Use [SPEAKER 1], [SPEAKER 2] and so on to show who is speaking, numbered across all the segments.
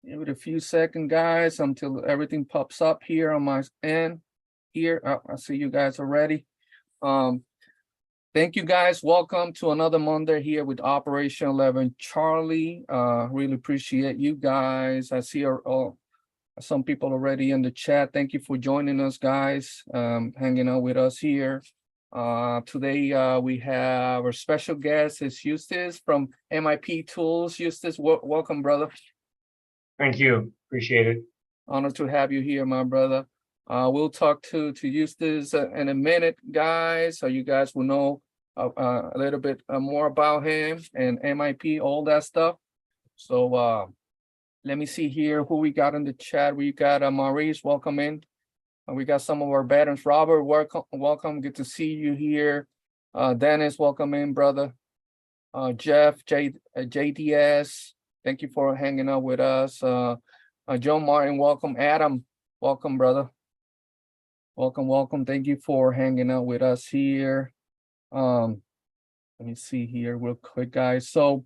[SPEAKER 1] Give it a few seconds, guys, until everything pops up here on my end. Here, I see you guys already. Thank you, guys. Welcome to another Monday here with Operation 11 Charlie. Really appreciate you guys. I see some people already in the chat. Thank you for joining us, guys. Hanging out with us here. Today we have our special guest is Eustace from MIP Tools. Eustace, welcome, brother.
[SPEAKER 2] Thank you. Appreciate it.
[SPEAKER 1] Honored to have you here, my brother. We'll talk to Eustace in a minute, guys, so you guys will know a little bit more about him and MIP, all that stuff. So let me see here who we got in the chat. We got Maurice, welcome in. We got some of our veterans. Robert, welcome. Good to see you here. Dennis, welcome in, brother. Jeff, JDS, thank you for hanging out with us. Joe Martin, welcome. Adam, welcome, brother. Welcome. Thank you for hanging out with us here. Let me see here real quick, guys. So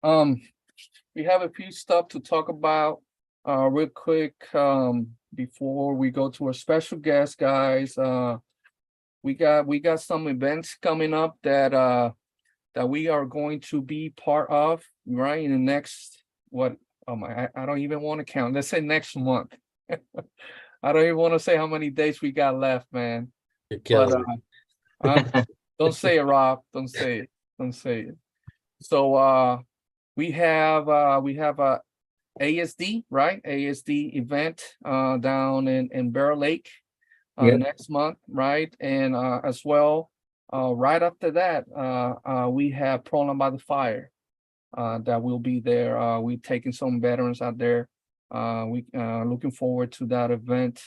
[SPEAKER 1] we have a few stuff to talk about real quick before we go to our special guest, guys. We got some events coming up that we are going to be part of, right, in the next, what, I don't even want to count. Let's say next month. I don't even want to say how many days we got left, man.
[SPEAKER 3] You're killing
[SPEAKER 1] me. Don't say it, Rob. Don't say it. So we have a ASD, right? ASD event down in Bear Lake next month, right? And as well, right after that, we have Problem by the Fire that will be there. We're taking some veterans out there. We looking forward to that event.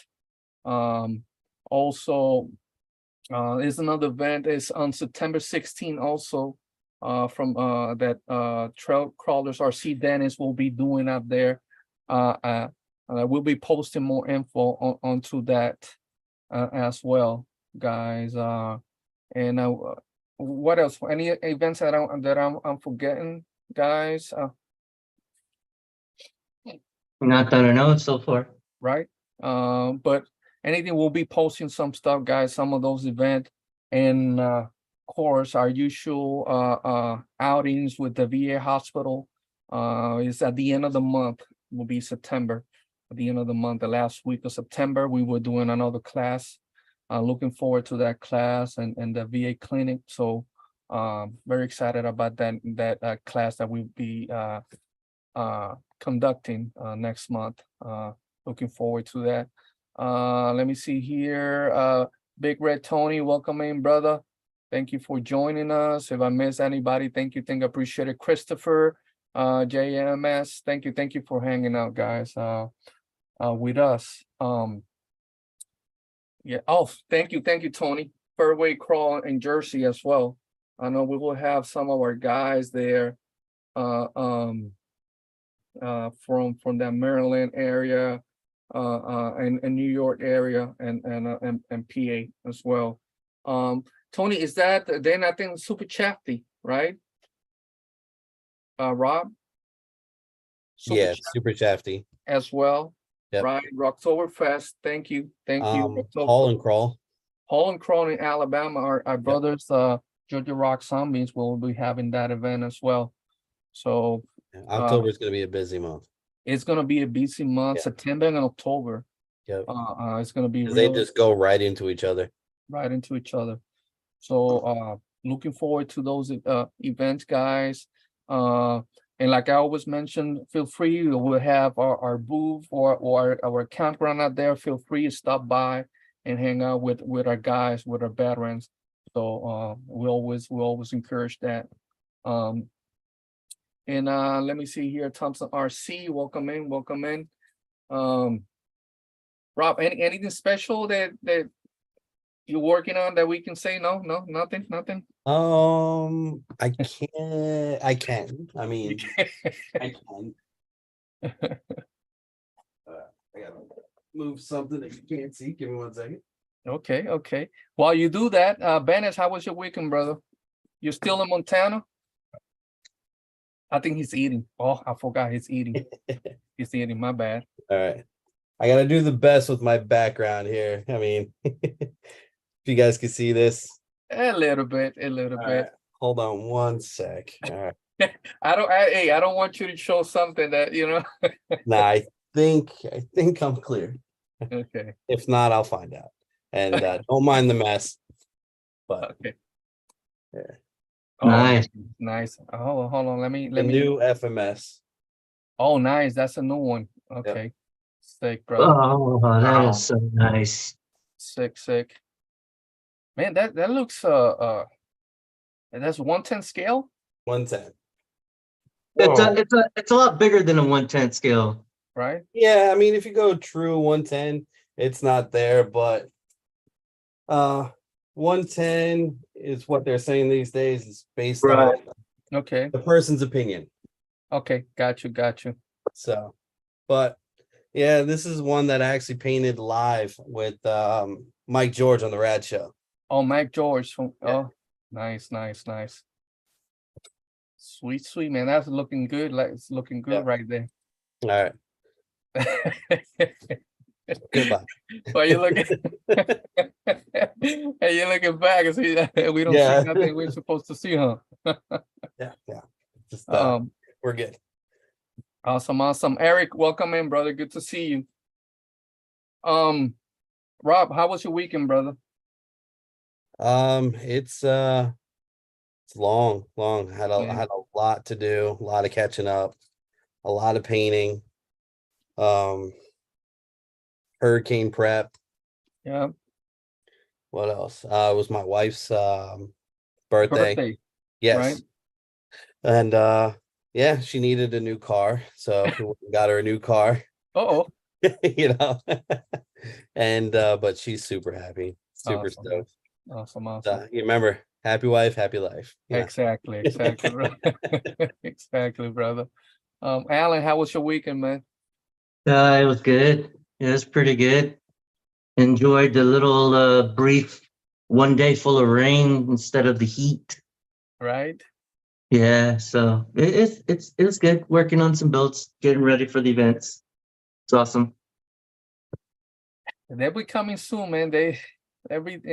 [SPEAKER 1] Also, there's another event is on September 16th also from that Trail Crawlers RC Dennis will be doing out there. We'll be posting more info onto that as well, guys. And what else? Any events that I'm forgetting, guys?
[SPEAKER 4] Not that I know so far.
[SPEAKER 1] Right. But anything, we'll be posting some stuff, guys, some of those events. And of course, our usual outings with the VA hospital is at the end of the month, will be September. At the end of the month, the last week of September, we were doing another class. Looking forward to that class and the VA clinic. So very excited about that class that we'll be conducting next month. Looking forward to that. Let me see here. Big Red Tony, welcome in, brother. Thank you for joining us. If I miss anybody, thank you. I appreciate it. Christopher, JMS, thank you for hanging out, guys, with us. Yeah. Oh, thank you, Tony. Fairway Crawl in Jersey as well. I know we will have some of our guys there from that Maryland area, and New York area, and PA as well. Tony, is that then I think Super Chafty, right? Rob?
[SPEAKER 3] Yeah, Super Shafty
[SPEAKER 1] as well.
[SPEAKER 3] Yep.
[SPEAKER 1] Right, Rocktoberfest. Thank you.
[SPEAKER 3] Hall and Crawl
[SPEAKER 1] in Alabama. Our brothers, Georgia Rock Zombies, will be having that event as well. So
[SPEAKER 3] October is going to be a busy month.
[SPEAKER 1] It's going to be a busy month. September and October.
[SPEAKER 3] Yep.
[SPEAKER 1] It's going to be
[SPEAKER 3] they just go right into each other.
[SPEAKER 1] So looking forward to those events, guys. And like I always mention, feel free. We'll have our booth or our campground out there. Feel free to stop by and hang out with our guys, with our veterans. So we always encourage that. And let me see here, Thompson RC, welcome in. Rob, anything special that you're working on that we can say? No, nothing.
[SPEAKER 3] I can. I mean, I can. I gotta move something that you can't see. Give me 1 second.
[SPEAKER 1] Okay. While you do that, Bennett, how was your weekend, brother? You're still in Montana? I think he's eating. Oh, I forgot he's eating. He's eating. My bad.
[SPEAKER 3] All right. I gotta do the best with my background here. I mean, if you guys can see this.
[SPEAKER 1] A little bit. A little
[SPEAKER 3] All
[SPEAKER 1] bit.
[SPEAKER 3] right. Hold on one sec. All right.
[SPEAKER 1] Hey, I don't want you to show something that
[SPEAKER 3] Nah, I think I'm clear.
[SPEAKER 1] Okay.
[SPEAKER 3] If not, I'll find out. And don't mind the mess. But
[SPEAKER 1] Okay.
[SPEAKER 3] yeah.
[SPEAKER 1] Oh,
[SPEAKER 4] Nice.
[SPEAKER 1] nice. Hold on. Let
[SPEAKER 3] The
[SPEAKER 1] me.
[SPEAKER 3] new FMS.
[SPEAKER 1] Oh, nice. That's a new one. Okay. Sick, bro.
[SPEAKER 4] Oh, that
[SPEAKER 2] Wow.
[SPEAKER 4] is so nice.
[SPEAKER 1] Sick. Man, that looks that's 110 scale,
[SPEAKER 3] 110.
[SPEAKER 2] Whoa.
[SPEAKER 4] It's a lot bigger than a 1/10 scale.
[SPEAKER 1] right?
[SPEAKER 3] Yeah, I mean, if you go true 110, it's not there, but 110 is what they're saying these days. Is based
[SPEAKER 4] Right.
[SPEAKER 3] on
[SPEAKER 1] Okay.
[SPEAKER 3] the person's opinion.
[SPEAKER 1] Okay. Got you.
[SPEAKER 3] So, but yeah, this is one that I actually painted live with Mike George on the Rad Show.
[SPEAKER 1] Oh, Mike George.
[SPEAKER 3] Yeah.
[SPEAKER 1] Oh, nice. Sweet, man. That's looking good. Like it's looking good
[SPEAKER 3] Yeah.
[SPEAKER 1] right there.
[SPEAKER 3] All right. Goodbye.
[SPEAKER 1] Why you looking? Hey, you're looking back and see that we don't
[SPEAKER 3] Yeah.
[SPEAKER 1] see nothing we're supposed to see, huh?
[SPEAKER 3] Yeah. Just we're good.
[SPEAKER 1] Awesome. Eric, welcome in, brother. Good to see you. Rob, how was your weekend, brother?
[SPEAKER 3] It's long. Had a
[SPEAKER 1] Yeah.
[SPEAKER 3] lot to do, a lot of catching up, a lot of painting. Hurricane prep.
[SPEAKER 1] Yeah.
[SPEAKER 3] What else? It was my wife's birthday. Yes.
[SPEAKER 1] Right.
[SPEAKER 3] And yeah, she needed a new car, so we got her a new car.
[SPEAKER 1] Oh.
[SPEAKER 3] You know. And but she's super happy, super
[SPEAKER 1] Awesome.
[SPEAKER 3] stoked.
[SPEAKER 1] Awesome.
[SPEAKER 3] You remember, happy wife, happy life. Yeah.
[SPEAKER 1] Exactly. Exactly, brother. Alan, how was your weekend, man?
[SPEAKER 4] It was good. It was pretty good. Enjoyed the little brief 1 day full of rain instead of the heat.
[SPEAKER 1] Right?
[SPEAKER 4] Yeah, so it's good. Working on some builds, getting ready for the events. It's awesome.
[SPEAKER 1] They'll be coming soon, man. They're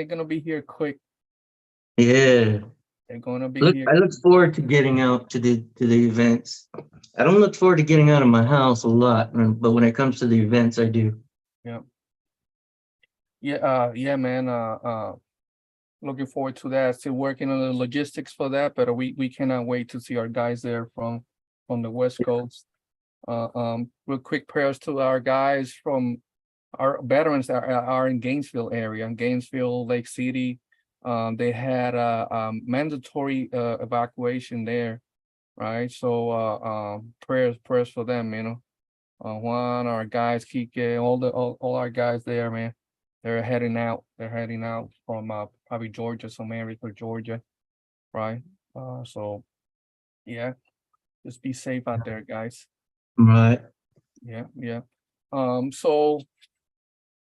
[SPEAKER 1] gonna be here quick.
[SPEAKER 4] Yeah.
[SPEAKER 1] They're gonna be
[SPEAKER 4] Look,
[SPEAKER 1] here.
[SPEAKER 4] I look forward to getting out to the events. I don't look forward to getting out of my house a lot, but when it comes to the events, I do.
[SPEAKER 1] Yeah, man. Looking forward to that. Still working on the logistics for that, but we cannot wait to see our guys there from the West Coast. Real quick prayers to our guys from our veterans that are in Gainesville area, in Gainesville, Lake City. They had a mandatory evacuation there, right? So prayers for them, Juan, our guys, Kike, all our guys there, man. They're heading out. They're heading out from probably Georgia, some areas for Georgia, right? So yeah, just be safe out there, guys.
[SPEAKER 4] Right.
[SPEAKER 1] Yeah. So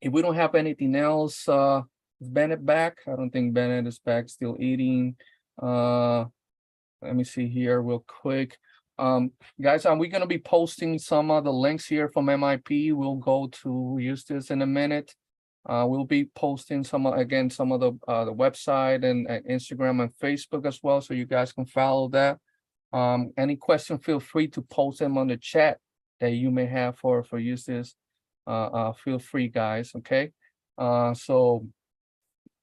[SPEAKER 1] if we don't have anything else, is Bennett back? I don't think Bennett is back, still eating. Let me see here real quick. Guys, we're gonna be posting some of the links here from MIP. We'll go to Eustace in a minute. We'll be posting some of the website and Instagram and Facebook as well, so you guys can follow that. Any question, feel free to post them on the chat that you may have for Eustace. Feel free, guys. Okay. So,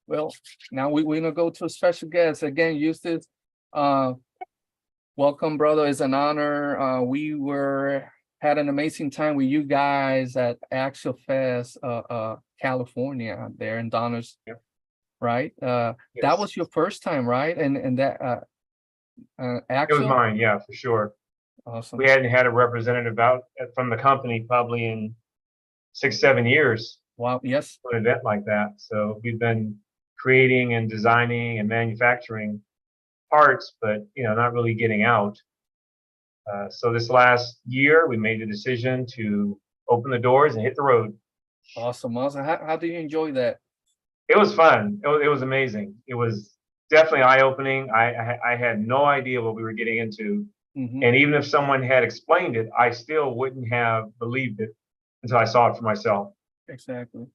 [SPEAKER 1] well, now we're gonna go to a special guest again, Eustace. Welcome, brother. It's an honor. We had an amazing time with you guys at Axel Fest, California, there in Donner's, right? That
[SPEAKER 2] Yes.
[SPEAKER 1] was your first time, right? And that
[SPEAKER 2] It
[SPEAKER 1] Axel.
[SPEAKER 2] was mine, yeah, for sure.
[SPEAKER 1] Awesome.
[SPEAKER 2] We hadn't had a representative out from the company probably in 6-7 years
[SPEAKER 1] Wow. Yes.
[SPEAKER 2] for an event like that. So we've been creating and designing and manufacturing parts, but not really getting out. So this last year, we made the decision to open the doors and hit the road.
[SPEAKER 1] Awesome. How do you enjoy that?
[SPEAKER 2] It was fun. It was amazing. It was definitely eye-opening. I had no idea what we were getting into.
[SPEAKER 1] Mhm.
[SPEAKER 2] And even if someone had explained it, I still wouldn't have believed it until I saw it for myself.
[SPEAKER 1] Exactly.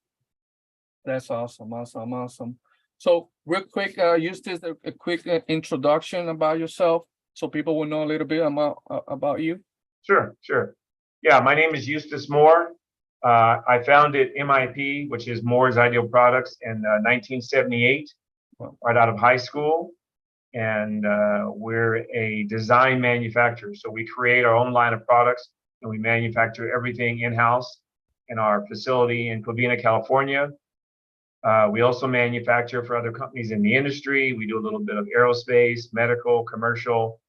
[SPEAKER 1] That's awesome, awesome, awesome. So real quick, Eustace, a quick introduction about yourself so people will know a little bit about you.
[SPEAKER 2] Sure, sure. Yeah, my name is Eustace Moore. I founded MIP, which is Moore's Ideal Products, in 1978,
[SPEAKER 1] Wow.
[SPEAKER 2] right out of high school. And we're a design manufacturer. So we create our own line of products and we manufacture everything in-house in our facility in Covina, California. We also manufacture for other companies in the industry. We do a little bit of aerospace, medical, commercial,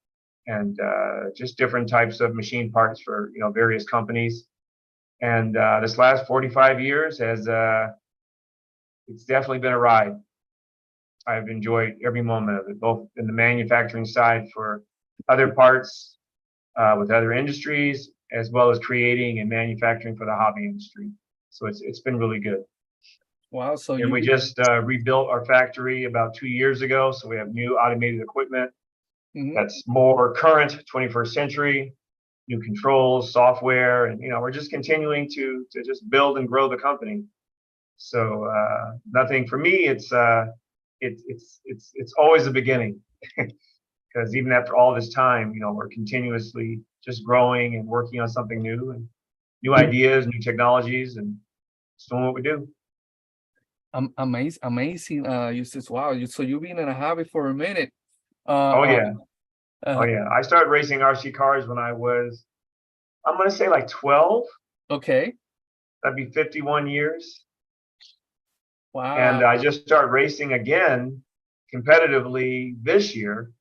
[SPEAKER 2] and just different types of machine parts for various companies. And this last 45 years has it's definitely been a ride. I've enjoyed every moment of it, both in the manufacturing side for other parts with other industries, as well as creating and manufacturing for the hobby industry. So it's been really good.
[SPEAKER 1] Wow. So
[SPEAKER 2] And we just rebuilt our factory about 2 years ago. So we have new automated equipment
[SPEAKER 1] Mhm.
[SPEAKER 2] that's more current, 21st century, new controls, software, and we're just continuing to just build and grow the company. So nothing for me. It's always a beginning because even after all this time, we're continuously just growing and working on something new and new ideas, new technologies, and just doing what we do.
[SPEAKER 1] Amazing, amazing. Eustace, wow. So you've been in a hobby for a minute.
[SPEAKER 2] Oh yeah, oh
[SPEAKER 1] uh,
[SPEAKER 2] yeah. I started racing RC cars when I was, I'm gonna say like 12.
[SPEAKER 1] okay.
[SPEAKER 2] That'd be 51 years.
[SPEAKER 1] Wow.
[SPEAKER 2] And I just started racing again competitively this year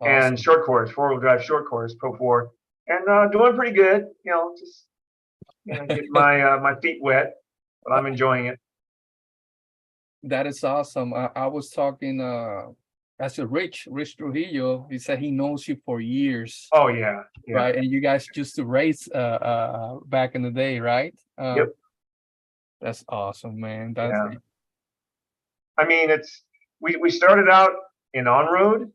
[SPEAKER 2] and
[SPEAKER 1] Awesome.
[SPEAKER 2] short course, four-wheel drive short course, Pro 4, and doing pretty good. Just getting my feet wet, but I'm enjoying it.
[SPEAKER 1] That is awesome. I was talking as a Rich Trujillo. He said he knows you for years,
[SPEAKER 2] Oh yeah, yeah,
[SPEAKER 1] right? And you guys used to race back in the day, right?
[SPEAKER 2] yep,
[SPEAKER 1] That's awesome, man. That's
[SPEAKER 2] yeah. I mean, we started out in on-road,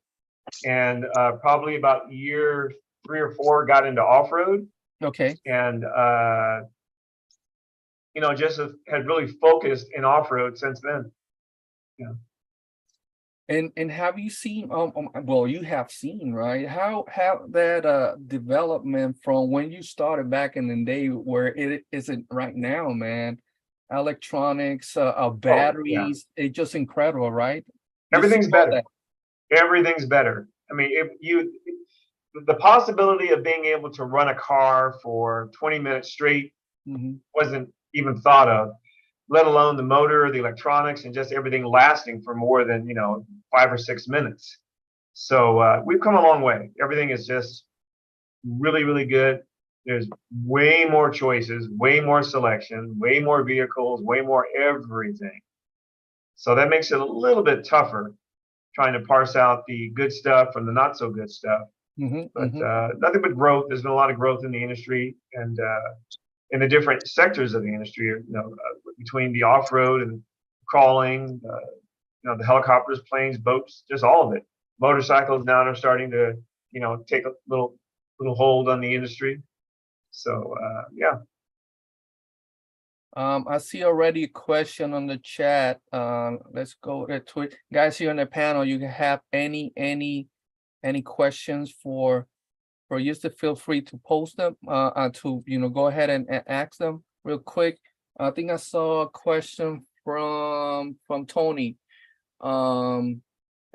[SPEAKER 2] and probably about year 3 or 4 got into off-road,
[SPEAKER 1] okay.
[SPEAKER 2] and just had really focused in off-road since then. Yeah.
[SPEAKER 1] And have you seen well, you have seen, right? How that development from when you started back in the day where it isn't right now, man. Electronics,
[SPEAKER 2] Oh yeah.
[SPEAKER 1] batteries, it's just incredible, right? You see
[SPEAKER 2] Everything's
[SPEAKER 1] all
[SPEAKER 2] better.
[SPEAKER 1] that.
[SPEAKER 2] Everything's better. I mean, the possibility of being able to run a car for 20 minutes straight
[SPEAKER 1] Mhm.
[SPEAKER 2] wasn't even thought of, let alone the motor, the electronics, and just everything lasting for more than 5 or 6 minutes. So we've come a long way. Everything is just really, really good. There's way more choices, way more selection, way more vehicles, way more everything. So that makes it a little bit tougher trying to parse out the good stuff from the not so good stuff.
[SPEAKER 1] Mhm.
[SPEAKER 2] But
[SPEAKER 1] Mhm.
[SPEAKER 2] nothing but growth. There's been a lot of growth in the industry and in the different sectors of the industry. Between the off-road and crawling, the helicopters, planes, boats, just all of it. Motorcycles now are starting to, take a little hold on the industry. So yeah.
[SPEAKER 1] I see already a question on the chat. Let's go to it. Guys here on the panel, you have any questions for you to feel free to post them, to go ahead and ask them real quick. I think I saw a question from Tony. And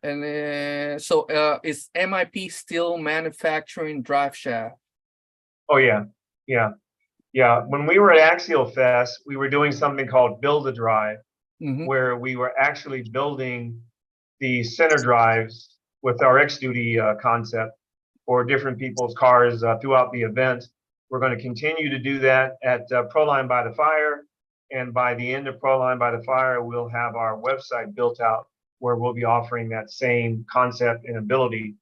[SPEAKER 1] then so is MIP still manufacturing drive shaft?
[SPEAKER 2] Oh yeah. Yeah. Yeah. When we were at Axial Fest, we were doing something called Build a Drive,
[SPEAKER 1] Mm-hmm.
[SPEAKER 2] where we were actually building the center drives with our X Duty concept for different people's cars throughout the event. We're going to continue to do that at Proline by the Fire. And by the end of Proline by the Fire, we'll have our website built out where we'll be offering that same concept and ability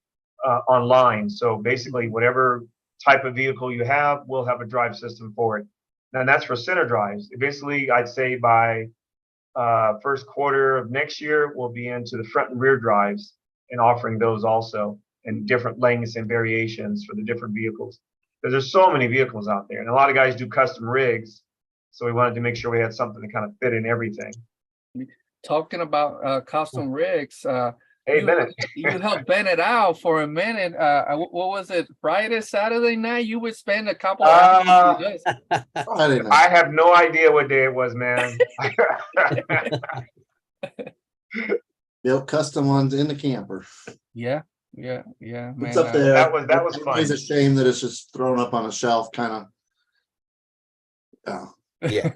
[SPEAKER 2] online. So basically, whatever type of vehicle you have, we'll have a drive system for it. And that's for center drives. Basically, I'd say by first quarter of next year, we'll be into the front and rear drives and offering those also. and different lengths and variations for the different vehicles. Because there's so many vehicles out there, and a lot of guys do custom rigs. So we wanted to make sure we had something to kind of fit in everything.
[SPEAKER 1] Talking about custom rigs,
[SPEAKER 2] Hey, Bennett.
[SPEAKER 1] you helped Bennett out for a minute. What was it? Friday, Saturday night? You would spend a couple hours with us.
[SPEAKER 2] I have no idea what day it was, man.
[SPEAKER 5] Built custom ones in the camper.
[SPEAKER 1] Yeah, man.
[SPEAKER 5] It's up there.
[SPEAKER 2] That was fun.
[SPEAKER 5] It's a shame that it's just thrown up on a shelf, kind of.
[SPEAKER 3] Yeah.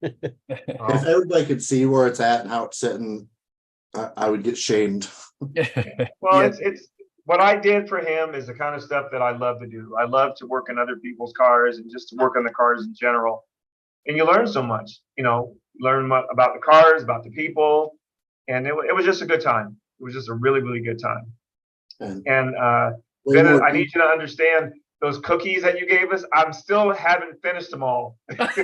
[SPEAKER 5] If everybody could see where it's at and how it's sitting, I would get shamed.
[SPEAKER 2] Well, it's what I did for him is the kind of stuff that I love to do. I love to work in other people's cars and just to work on the cars in general. And you learn so much, learn about the cars, about the people. And it was just a good time. It was just a really, really good time. And Bennett, I need you to understand those cookies that you gave us. I'm still haven't finished them all. Let's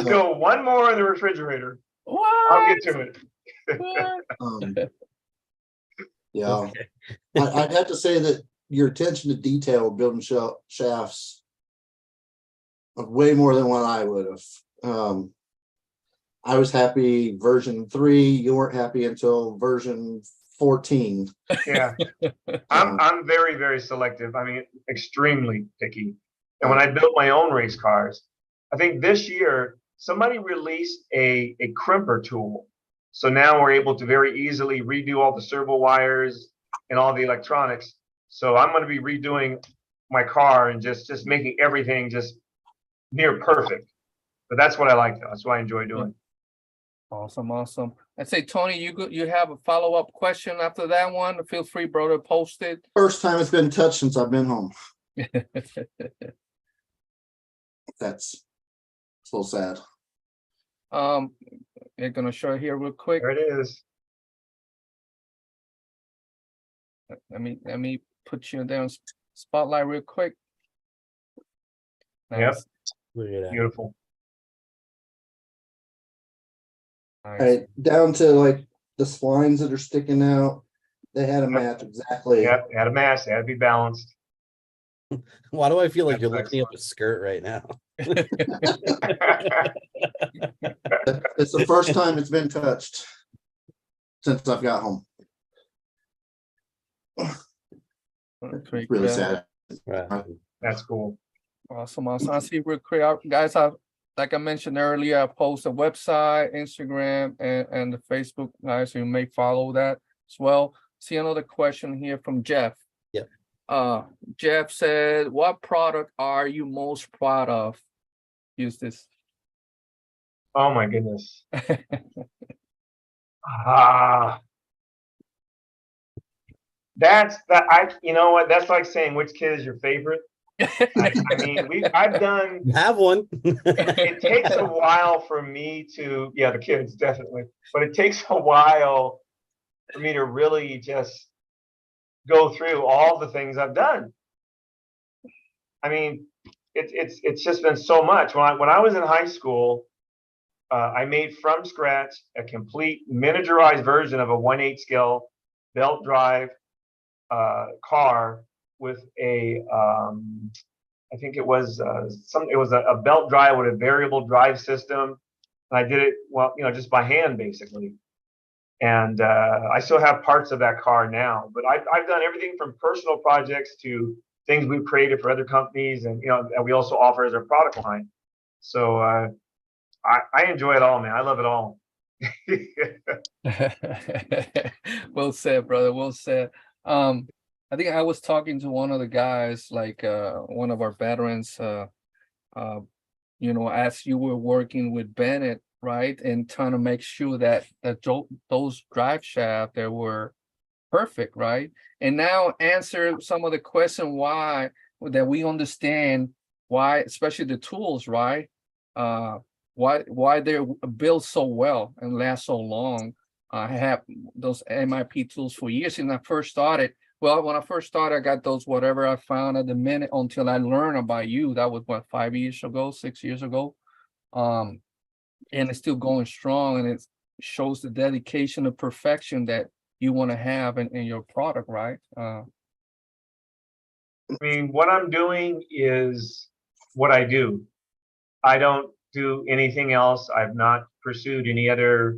[SPEAKER 2] go one more in the refrigerator.
[SPEAKER 1] What?
[SPEAKER 2] I'll get to it.
[SPEAKER 5] Yeah,
[SPEAKER 3] Okay.
[SPEAKER 5] I'd have to say that your attention to detail building shafts way more than what I would have. I was happy version 3. You weren't happy until version 14.
[SPEAKER 2] Yeah, I'm very, very selective. I mean, extremely picky. And when I built my own race cars, I think this year somebody released a crimper tool. So now we're able to very easily redo all the servo wires and all the electronics. So I'm going to be redoing my car and just making everything just near perfect. But that's what I like, though. That's what I enjoy doing.
[SPEAKER 1] Awesome. I'd say, Tony, you have a follow-up question after that one. Feel free, bro, to post it.
[SPEAKER 5] First time it's been touched since I've been home. That's so sad.
[SPEAKER 1] They're gonna show it here real quick.
[SPEAKER 2] There it is.
[SPEAKER 1] Let me put you down spotlight real quick.
[SPEAKER 2] Yep.
[SPEAKER 3] Look at that.
[SPEAKER 2] Beautiful.
[SPEAKER 1] Nice.
[SPEAKER 5] Right, down to like the splines that are sticking out. They had a match exactly.
[SPEAKER 2] Yep, had a mass, had to be balanced.
[SPEAKER 3] Why do I feel like
[SPEAKER 2] That's
[SPEAKER 3] you're looking up
[SPEAKER 2] excellent.
[SPEAKER 3] a skirt right now?
[SPEAKER 5] It's the first time it's been touched since I've got home.
[SPEAKER 1] Quick,
[SPEAKER 5] Really sad.
[SPEAKER 3] Right.
[SPEAKER 2] That's cool.
[SPEAKER 1] Awesome. I see real quick, guys. Like I mentioned earlier, I post a website, Instagram, and the Facebook, guys. So you may follow that as well. See another question here from Jeff.
[SPEAKER 3] Yep.
[SPEAKER 1] Jeff said, "What product are you most proud of?" Eustace.
[SPEAKER 2] Oh my goodness. That's that. You know what? That's like saying which kid is your favorite. I mean, I've done.
[SPEAKER 3] You have one.
[SPEAKER 2] It takes a while for me to, the kids definitely, but it takes a while for me to really just go through all the things I've done. I mean, it's just been so much. When I was in high school, I made from scratch a complete miniaturized version of a 1/8 scale belt drive car with a I think it was a belt drive with a variable drive system, and I did it just by hand basically. And I still have parts of that car now, but I've done everything from personal projects to things we've created for other companies, and and we also offer as our product line. So I enjoy it all, man. I love it all.
[SPEAKER 1] Well said, brother. Well said. I think I was talking to one of the guys, like one of our veterans, as you were working with Bennett, right, and trying to make sure that those drive shafts they were perfect, right, and now answer some of the question why that we understand why, especially the tools, right, why they're built so well and last so long. I have those MIP tools for years, and I first started. Well, when I first started, I got those whatever I found at the minute until I learned about you. That was what, 5 years ago, 6 years ago. And it's still going strong, and it's shows the dedication of perfection that you want to have in your product, right?
[SPEAKER 2] I mean, what I'm doing is what I do. I don't do anything else. I've not pursued any other.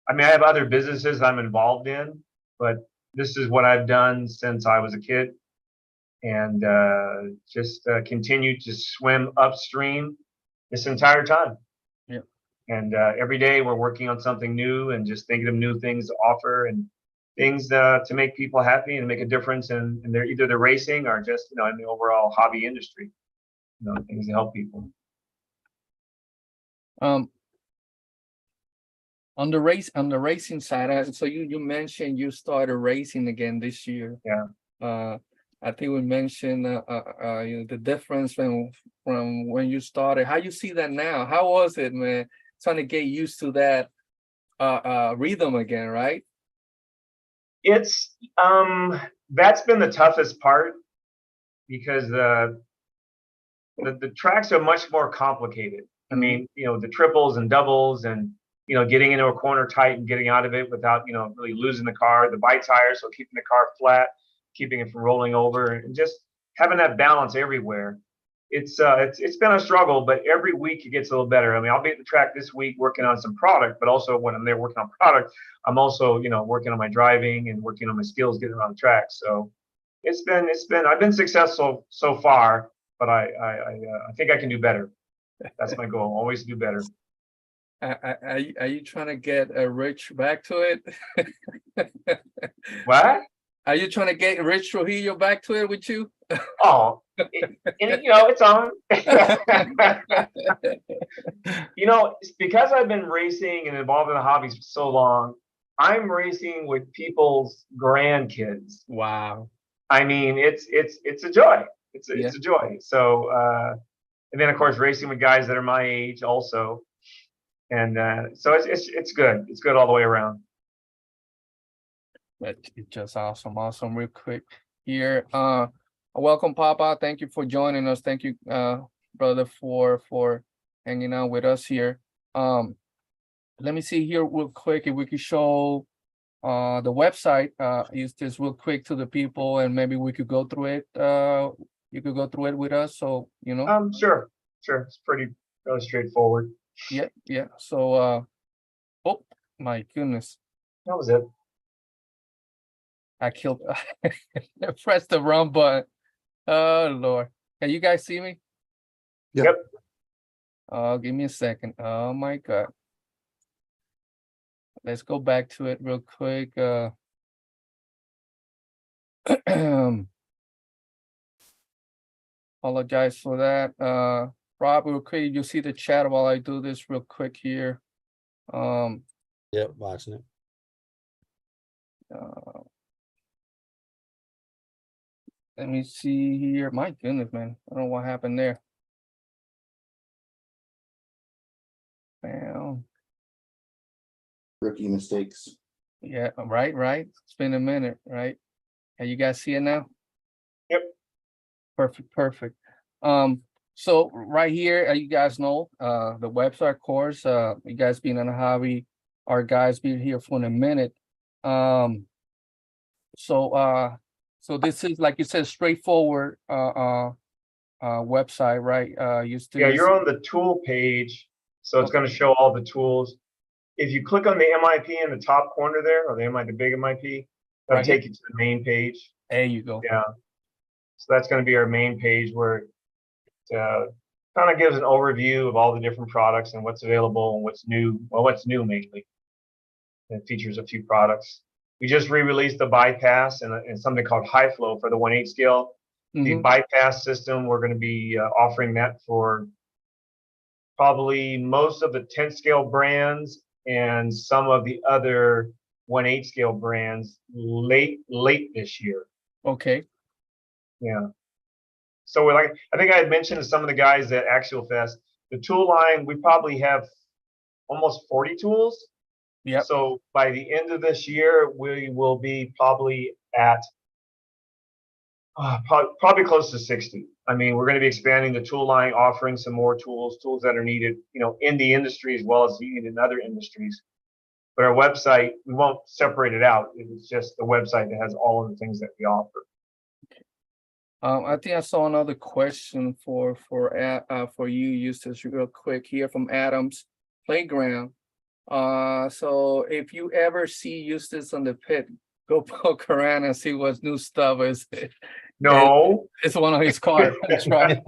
[SPEAKER 2] I mean, I have other businesses I'm involved in, but this is what I've done since I was a kid, and just continue to swim upstream this entire time.
[SPEAKER 1] Yeah.
[SPEAKER 2] And every day we're working on something new and just thinking of new things to offer and things to make people happy and make a difference in their either the racing or just in the overall hobby industry. Things to help people.
[SPEAKER 1] On the racing side, so you mentioned you started racing again this year.
[SPEAKER 2] Yeah.
[SPEAKER 1] I think we mentioned the difference from when you started. How you see that now? How was it, man? Trying to get used to that rhythm again, right?
[SPEAKER 2] It's that's been the toughest part because the tracks are much more complicated. I mean, the triples and doubles and getting into a corner tight and getting out of it without really losing the car, the bite tire, so keeping the car flat, keeping it from rolling over, and just having that balance everywhere. It's been a struggle, but every week it gets a little better. I mean, I'll be at the track this week working on some product, but also when I'm there working on product, I'm also working on my driving and working on my skills getting around the track. So it's been I've been successful so far, but I think I can do better. That's my goal, always do better.
[SPEAKER 1] Are you trying to get Rich back to it?
[SPEAKER 2] What?
[SPEAKER 1] Are you trying to get Rich Trujillo back to it with you?
[SPEAKER 2] Oh, it's on. It's because I've been racing and involved in the hobbies for so long. I'm racing with people's grandkids.
[SPEAKER 1] Wow.
[SPEAKER 2] I mean, it's a joy. It's a joy. So, and then of course racing with guys that are my age also, and so it's good. It's good all the way around.
[SPEAKER 1] It's just awesome. Real quick here, welcome, Papa. Thank you for joining us. Thank you, brother, for hanging out with us here. Let me see here real quick if we could show the website, Eustace, real quick to the people, and maybe we could go through it. You could go through it with us, so
[SPEAKER 2] Sure. It's really straightforward.
[SPEAKER 1] Yeah. So, oh my goodness,
[SPEAKER 2] That was it.
[SPEAKER 1] I killed. I pressed the wrong button. Oh Lord, can you guys see me?
[SPEAKER 5] Yep.
[SPEAKER 1] Oh, give me a second. Oh my God. Let's go back to it real quick. Apologize for that. Rob, real quick, you see the chat while I do this real quick here.
[SPEAKER 3] Yep, watching it.
[SPEAKER 1] Let me see here. My goodness, man. I don't know what happened there. Bam.
[SPEAKER 5] Rookie mistakes.
[SPEAKER 1] Yeah, right. It's been a minute, right? Can you guys see it now?
[SPEAKER 2] Yep.
[SPEAKER 1] Perfect. So right here, you guys know the website, of course. You guys being in a hobby, our guys been here for a minute. So this is, like you said, straightforward website, right?
[SPEAKER 2] You're on the tool page, so it's going to show all the tools. If you click on the MIP in the top corner there, or the big MIP, that'll take you to the main page.
[SPEAKER 1] There you go.
[SPEAKER 2] Yeah. So that's going to be our main page where it kind of gives an overview of all the different products and what's available and what's new. Well, what's new mainly. It features a few products. We just re-released the bypass and something called high flow for the 1/8 scale. The bypass system, we're going to be offering that for probably most of the 10th scale brands and some of the other 1/8 scale brands late this year.
[SPEAKER 1] Okay.
[SPEAKER 2] Yeah. So I think I had mentioned to some of the guys at Axial Fest, the tool line, we probably have almost 40 tools.
[SPEAKER 1] Yeah.
[SPEAKER 2] So by the end of this year, we will be probably at probably close to 60. I mean, we're going to be expanding the tool line, offering some more tools that are needed, in the industry as well as needed in other industries. but our website, we won't separate it out. It's just the website that has all of the things that we offer.
[SPEAKER 1] I think I saw another question for you, Eustace, real quick here from Adams Playground. So if you ever see Eustace on the pit, go poke around and see what new stuff is.
[SPEAKER 2] No.
[SPEAKER 1] It's one of his cars. Right.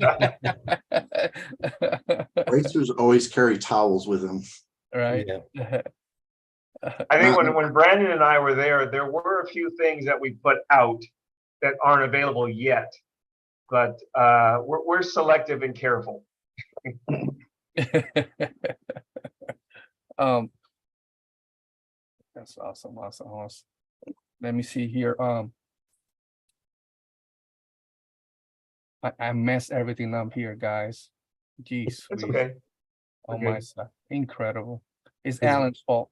[SPEAKER 5] Racers always carry towels with them.
[SPEAKER 1] Right.
[SPEAKER 3] Yeah.
[SPEAKER 2] I think when Brandon and I were there were a few things that we put out that aren't available yet, but we're selective and careful.
[SPEAKER 1] That's awesome. Let me see here. I messed everything up here, guys. Jeez.
[SPEAKER 2] It's
[SPEAKER 1] Louise.
[SPEAKER 2] okay.
[SPEAKER 1] Oh
[SPEAKER 2] Okay.
[SPEAKER 1] my side. Incredible. It's Alan's fault.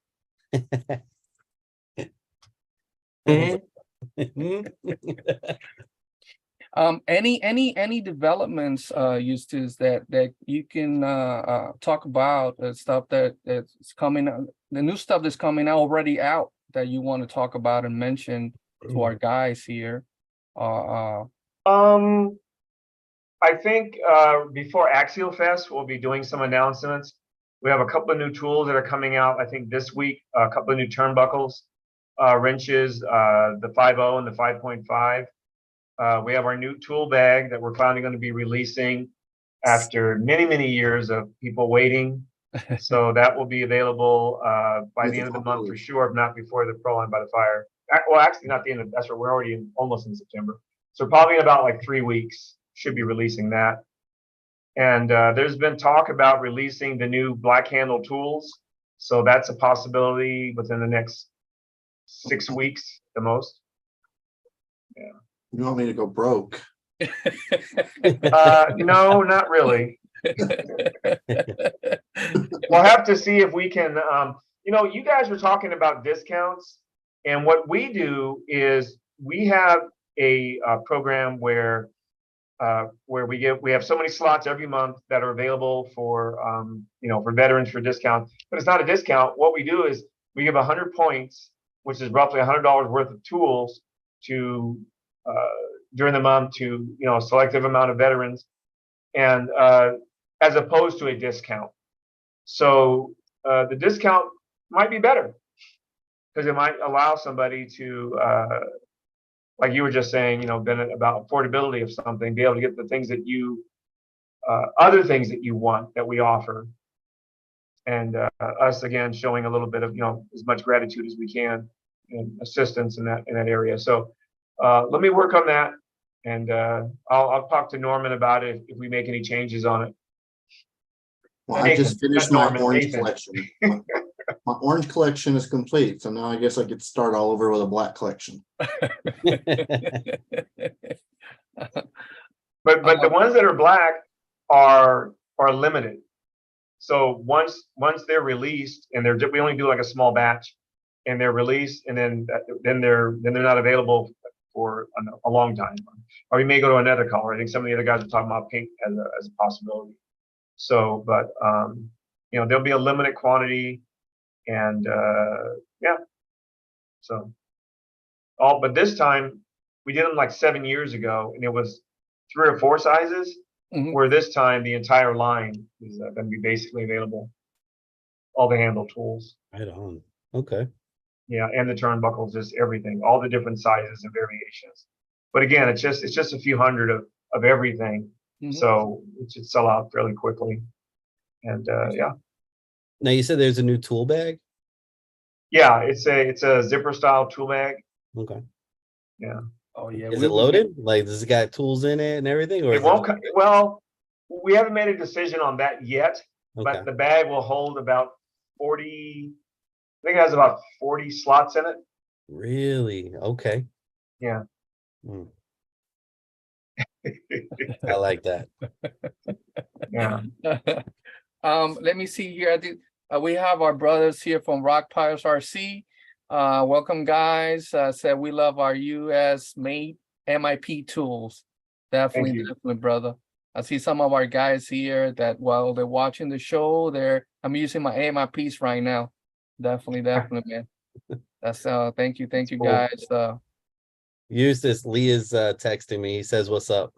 [SPEAKER 1] Any developments, Eustace, that you can talk about, stuff that's coming, the new stuff that's coming out already out that you want to talk about and mention to our guys here?
[SPEAKER 2] I think before Axial Fest, we'll be doing some announcements. We have a couple of new tools that are coming out, I think this week, a couple of new turnbuckles, wrenches, the 5.0 and the 5.5. We have our new tool bag that we're finally going to be releasing after many, many years of people waiting. So that will be available by the end of the month for sure, if not before the Pro Line by the Fire. Well, actually, not the end of, that's right, we're already almost in September. So probably in about like 3 weeks, should be releasing that. And there's been talk about releasing the new black handle tools. So that's a possibility within the next 6 weeks, the most. Yeah.
[SPEAKER 5] You want me to go broke?
[SPEAKER 2] No, not really. We'll have to see if we can, you guys were talking about discounts, and what we do is we have a program where we have so many slots every month that are available for for veterans for discount, but it's not a discount. What we do is we give 100 points, which is roughly $100 worth of tools to during the month to a selective amount of veterans, and as opposed to a discount. So the discount might be better because it might allow somebody to like you were just saying, Bennett, about affordability of something, be able to get the things that you, other things that you want that we offer. And us, again, showing a little bit of, as much gratitude as we can and assistance in that area. So let me work on that. And I'll talk to Norman about it if we make any changes on it.
[SPEAKER 5] Well,
[SPEAKER 2] Nathan,
[SPEAKER 5] I just finished
[SPEAKER 2] not
[SPEAKER 5] my
[SPEAKER 2] Norman,
[SPEAKER 5] orange
[SPEAKER 2] Nathan.
[SPEAKER 5] collection. My orange collection is complete. So now I guess I could start all over with a black collection.
[SPEAKER 2] But the ones that are black are limited. So once they're released, and we only do like a small batch, and they're released, and then they're not available for a long time. Or we may go to another color. I think some of the other guys are talking about pink as a possibility. So, but there'll be a limited quantity, and yeah. So, but this time we did them like 7 years ago, and it was 3 or 4 sizes.
[SPEAKER 1] Mhm.
[SPEAKER 2] Where this time the entire line is going to be basically available. All the handle tools.
[SPEAKER 3] Right on. Okay.
[SPEAKER 2] Yeah, and the turnbuckles, just everything, all the different sizes and variations. But again, it's just a few hundred of everything.
[SPEAKER 1] Mhm.
[SPEAKER 2] So it should sell out fairly quickly. And yeah.
[SPEAKER 3] Now you said there's a new tool bag.
[SPEAKER 2] Yeah, it's a zipper style tool bag.
[SPEAKER 3] Okay.
[SPEAKER 2] Yeah.
[SPEAKER 1] Oh yeah.
[SPEAKER 3] Is it loaded? Like, does it got tools in it and everything? Or
[SPEAKER 2] It won't well, we haven't made a decision on that yet,
[SPEAKER 3] Okay.
[SPEAKER 2] but the bag will hold about 40, I think it has about 40 slots in it.
[SPEAKER 3] Really? Okay.
[SPEAKER 2] Yeah.
[SPEAKER 3] Hmm. I like that.
[SPEAKER 2] Yeah.
[SPEAKER 1] Let me see here. I think we have our brothers here from Rock Piles RC. Welcome, guys. Said we love our US made MIP tools. Definitely, brother. I see some of our guys here that while they're watching the show, I'm using my MIPs right now. Definitely, man. That's thank you
[SPEAKER 2] Cool.
[SPEAKER 1] guys.
[SPEAKER 3] Eustace, Lee is texting me. He says, "What's up?"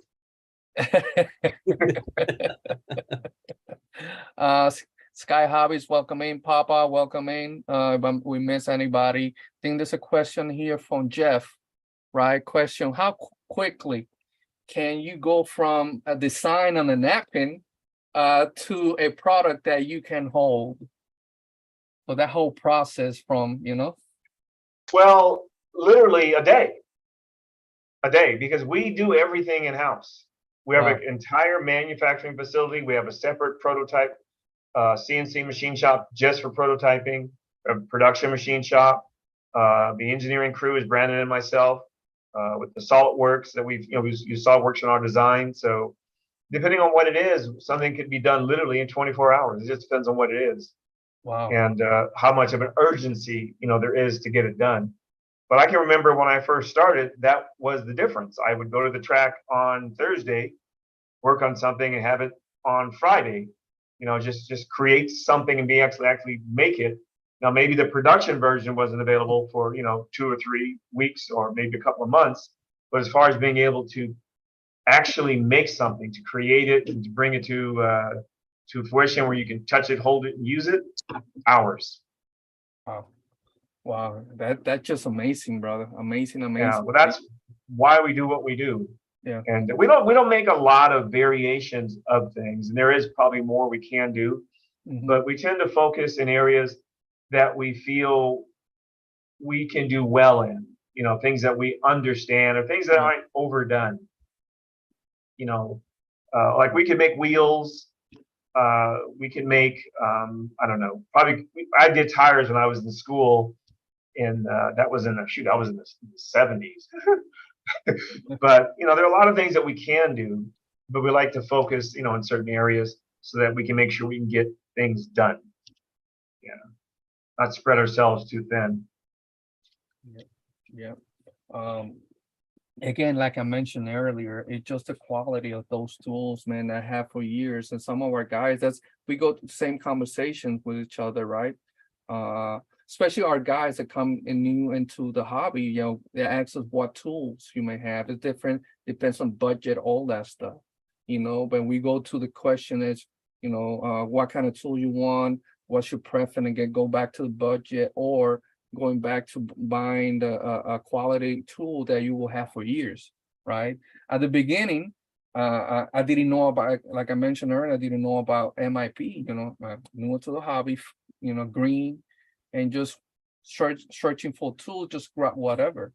[SPEAKER 1] Sky Hobbies, welcome in. Papa, welcome in. If we miss anybody, I think there's a question here from Jeff, right? Question: how quickly can you go from a design on a napkin to a product that you can hold? So that whole process from,
[SPEAKER 2] Well, literally a day, because we do everything in house. We have
[SPEAKER 1] Wow.
[SPEAKER 2] an entire manufacturing facility. We have a separate prototype CNC machine shop just for prototyping, a production machine shop. The engineering crew is Brandon and myself with the SolidWorks that we've, we use SolidWorks in our design. So depending on what it is, something could be done literally in 24 hours. It just depends on what it is.
[SPEAKER 1] Wow.
[SPEAKER 2] And how much of an urgency, there is to get it done. But I can remember when I first started, that was the difference. I would go to the track on Thursday, work on something and have it on Friday, just create something and be actually make it. Now, maybe the production version wasn't available for, 2 or 3 weeks or maybe a couple of months. But as far as being able to actually make something, to create it and to bring it to fruition where you can touch it, hold it, and use it, hours.
[SPEAKER 1] Wow. That's just amazing, brother. Amazing.
[SPEAKER 2] Yeah, well, that's why we do what we do.
[SPEAKER 1] Yeah.
[SPEAKER 2] And we don't make a lot of variations of things, and there is probably more we can do, but we tend to focus in areas that we feel we can do well in, things that we understand or things that aren't overdone. Like we can make wheels, we can make I don't know, probably I did tires when I was in school, and that was I was in the 70s. But there are a lot of things that we can do, but we like to focus in certain areas so that we can make sure we can get things done, not spread ourselves too thin.
[SPEAKER 1] Yeah. Again, like I mentioned earlier, it's just the quality of those tools, man, that I have for years. And some of our guys, we go to the same conversations with each other, right? Especially our guys that come in new into the hobby, they ask us what tools you may have. It's different, depends on budget, all that stuff, but we go to the question is, what kind of tool you want, what's your preference, and go back to the budget, or going back to buying a quality tool that you will have for years, right? At the beginning, I didn't know about, like I mentioned earlier, I didn't know about MIP, new to the hobby, green, and just searching for tools, just grab whatever.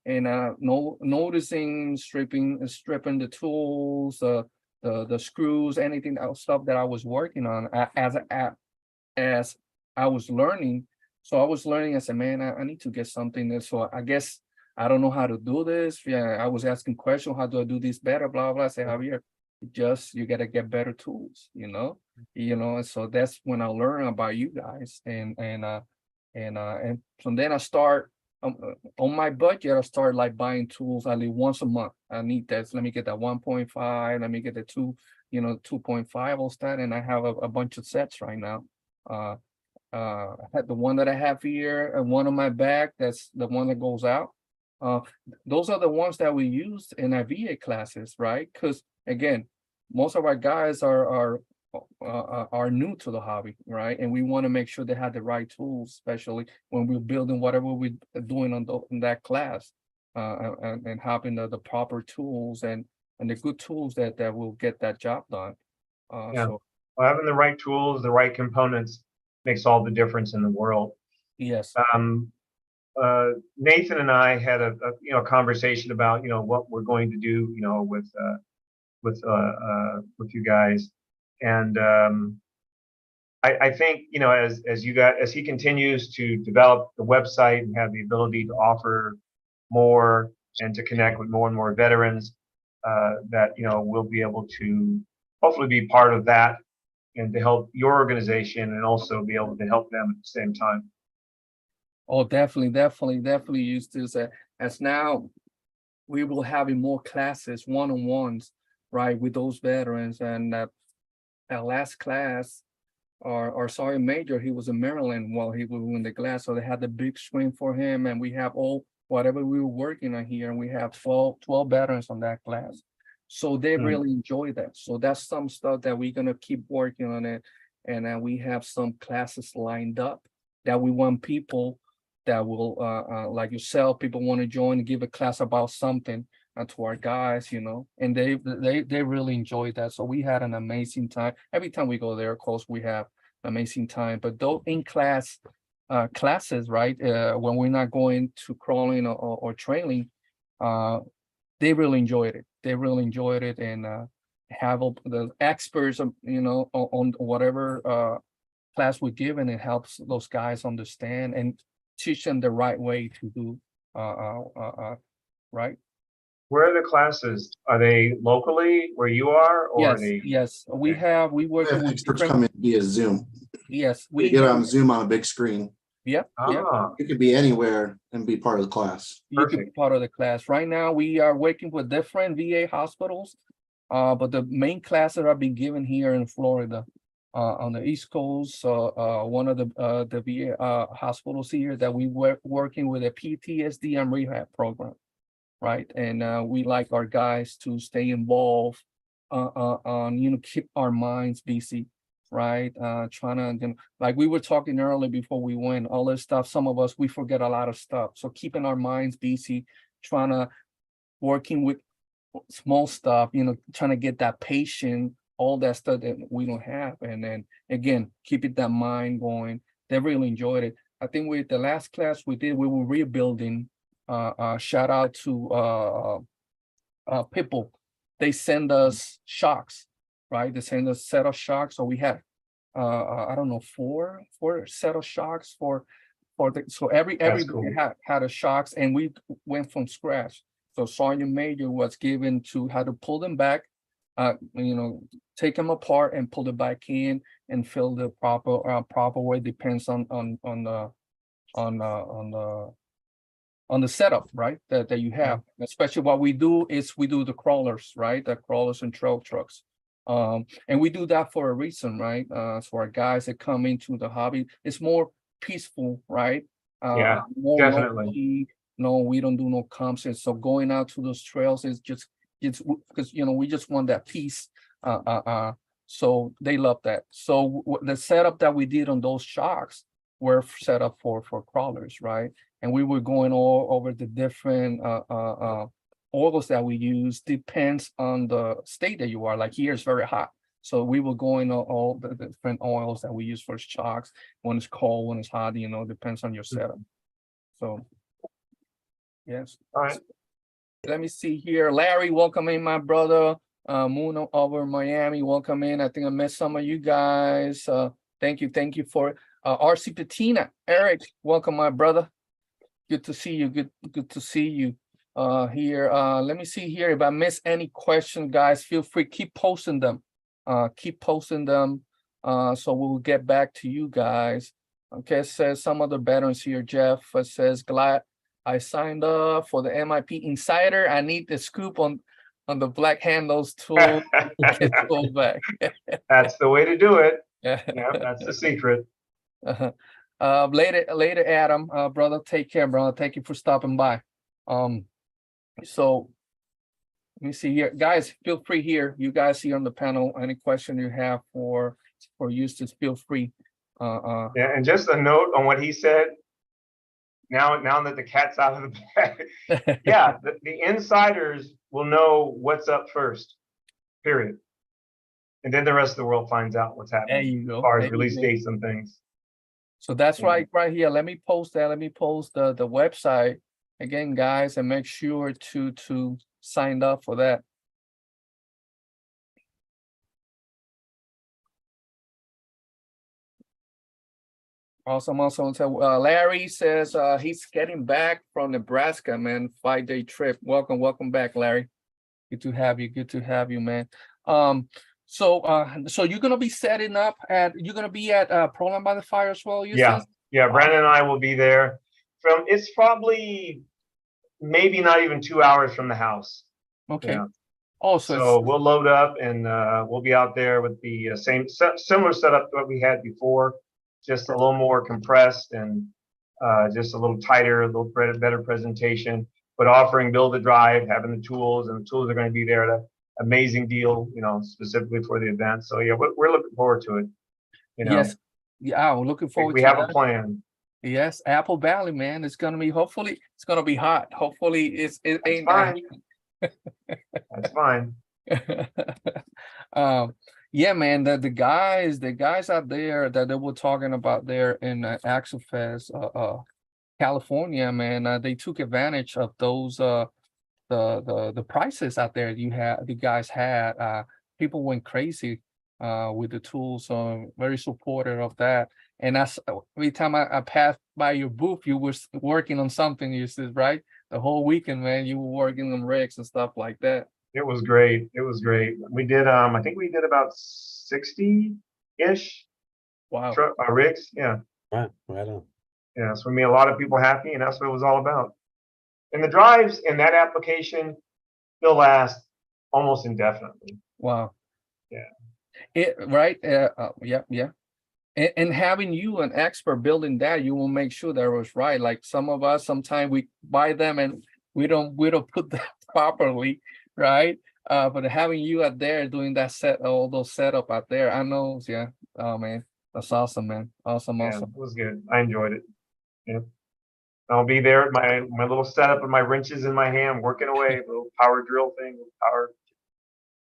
[SPEAKER 1] And noticing stripping the tools, the screws, anything else stuff that I was working on as I was learning. So I was learning, I said, man, I need to get something there. So I guess I don't know how to do this. Yeah, I was asking questions, how do I do this better? Blah, blah. I say, Javier, you gotta get better tools, and so that's when I learned about you guys. And from then I start on my budget, I start like buying tools at least once a month. I need that. So let me get that 1.5, let me get the 2.5 all that. And I have a bunch of sets right now. I had the one that I have here and one on my back. That's the one that goes out. Those are the ones that we used in our VA classes, right? Because again, most of our guys are new to the hobby, right? And we want to make sure they have the right tools, especially when we're building whatever we're doing in that class, and having the proper tools and the good tools that will get that job done. So
[SPEAKER 2] having the right tools, the right components makes all the difference in the world.
[SPEAKER 1] yes.
[SPEAKER 2] Nathan and I had a conversation about what we're going to do with you guys, and I think as he continues to develop the website and have the ability to offer more and to connect with more and more veterans, that we'll be able to hopefully be part of that and to help your organization and also be able to help them at the same time.
[SPEAKER 1] Oh, definitely use this as now we will having more classes, one-on-ones, right, with those veterans. And our last class, our sergeant major, he was in Maryland while he was in the class, so they had the big screen for him, and we have all whatever we were working on here, and we have 12 veterans on that class. So they really enjoy that. So that's some stuff that we're gonna keep working on it, and we have some classes lined up that we want people that will like yourself, people want to join and give a class about something to our guys, you know, and they really enjoyed that. So we had an amazing time. Every time we go there, of course, we have amazing time. But those in class classes, right? When we're not going to crawling or trailing, they really enjoyed it. They really enjoyed it, and have the experts, you know, on whatever class we're given. It helps those guys understand and teach them the right way to do right.
[SPEAKER 2] Where are the classes? Are they locally where you are, or are
[SPEAKER 1] Yes,
[SPEAKER 2] they?
[SPEAKER 1] yes, we work
[SPEAKER 5] We have
[SPEAKER 1] with
[SPEAKER 5] experts
[SPEAKER 1] different,
[SPEAKER 5] come in via Zoom.
[SPEAKER 1] yes,
[SPEAKER 5] We get on Zoom on a big screen.
[SPEAKER 1] yep.
[SPEAKER 2] Ah,
[SPEAKER 5] You could be anywhere and be part of the class.
[SPEAKER 1] You could be
[SPEAKER 2] perfect.
[SPEAKER 1] part of the class. Right now, we are working with different VA hospitals, but the main classes are being given here in Florida, on the East Coast. One of the VA hospitals here that we work working with a PTSD and rehab program, right? And we like our guys to stay involved, on, you know, keep our minds busy, right? Trying to, you know, like we were talking earlier before we went, all this stuff, some of us, we forget a lot of stuff. So keeping our minds busy, trying to working with small stuff, you know, trying to get that patient, all that stuff that we don't have. And then again, keeping that mind going. They really enjoyed it. I think with the last class we did, we were rebuilding. Shout out to People. They send us shocks, right? They send us a set of shocks. So we had I don't know, four set of shocks for the, so everybody
[SPEAKER 2] cool.
[SPEAKER 1] had a shocks, and we went from scratch. So Sergeant Major was given to how to pull them back, you know, take them apart and pull it back in and fill the proper way. Depends on the setup, right? That you have. Especially what we do is we do the crawlers, right? The crawlers and trail trucks. And we do that for a reason, right? So our guys that come into the hobby, it's more peaceful, right?
[SPEAKER 2] Yeah,
[SPEAKER 1] More
[SPEAKER 2] definitely.
[SPEAKER 1] low-key. No, we don't do no comps. And so going out to those trails is just, it's because, you know, we just want that peace. So they love that. So the setup that we did on those shocks were set up for crawlers, right? And we were going all over the different oils that we use. Depends on the state that you are. Like here it's very hot, so we were going all the different oils that we use for shocks. When it's cold, when it's hot, you know, depends on your setup. So yes.
[SPEAKER 2] All right.
[SPEAKER 1] Let me see here. Larry, welcome in, my brother. Moon over Miami, welcome in. I think I met some of you guys. Thank you for RC Patina. Eric, welcome, my brother. Good to see you. Good to see you here. Let me see here. If I miss any question, guys, feel free, keep posting them. So we'll get back to you guys. Okay, says some of the veterans here. Jeff says, glad I signed up for the MIP Insider. I need the scoop on the black handles tool to get pulled back.
[SPEAKER 2] That's the way to do it.
[SPEAKER 1] Yeah,
[SPEAKER 2] Yeah, that's the secret.
[SPEAKER 1] Later, Adam, brother, take care, brother. Thank you for stopping by. So let me see here, guys. Feel free here. You guys here on the panel, any question you have for Eustace, feel free.
[SPEAKER 2] Yeah, and just a note on what he said. Now that the cat's out of the bag, yeah, the insiders will know what's up first, period. And then the rest of the world finds out what's happening.
[SPEAKER 1] There you go.
[SPEAKER 2] As far as release dates and things.
[SPEAKER 1] So that's right here. Let me post that. Let me post the website again, guys, and make sure to sign up for that. Awesome. So Larry says he's getting back from Nebraska, man. 5-day trip. Welcome back, Larry. Good to have you, man. So you're gonna be setting up you're gonna be at Program by the Fire as well, Eustace?
[SPEAKER 2] Yeah, Brandon and I will be there. It's probably maybe not even 2 hours from the house.
[SPEAKER 1] Okay. Also,
[SPEAKER 2] So we'll load up and we'll be out there with the similar setup that we had before, just a little more compressed and just a little tighter, a little better presentation, but offering build a drive, having the tools, and the tools are going to be there at an amazing deal, you know, specifically for the event. So yeah, we're looking forward to it. You know,
[SPEAKER 1] yes, yeah, I'm looking forward
[SPEAKER 2] we
[SPEAKER 1] to
[SPEAKER 2] have a
[SPEAKER 1] that.
[SPEAKER 2] plan.
[SPEAKER 1] Yes, Apple Valley, man. It's gonna be, hopefully it's gonna be hot. Hopefully it
[SPEAKER 2] That's
[SPEAKER 1] ain't that
[SPEAKER 2] fine. That's fine.
[SPEAKER 1] um yeah, man, the guys out there that they were talking about there in Axel Fest, California, man, they took advantage of those the prices out there the guys had. People went crazy with the tools, so very supportive of that. And that's every time I passed by your booth, you were working on something, you said, right? The whole weekend, man, you were working on rigs and stuff like that.
[SPEAKER 2] It was great. It was great. We did I think we did about 60-ish
[SPEAKER 1] Wow.
[SPEAKER 2] rigs. Yeah.
[SPEAKER 3] Right on.
[SPEAKER 2] Yeah. So we made a lot of people happy, and that's what it was all about. And the drives in that application, they'll last almost indefinitely.
[SPEAKER 1] Wow.
[SPEAKER 2] Yeah.
[SPEAKER 1] Right. Yeah. And having you an expert building that, you will make sure that it was right. Like some of us, sometimes we buy them and we don't put them properly, right? But having you out there doing that all those setup out there, I know, yeah. Oh man, that's awesome, man. Awesome.
[SPEAKER 2] Yeah, it was good. I enjoyed it. Yeah. I'll be there at my little setup with my wrenches in my hand, working away, little power drill thing,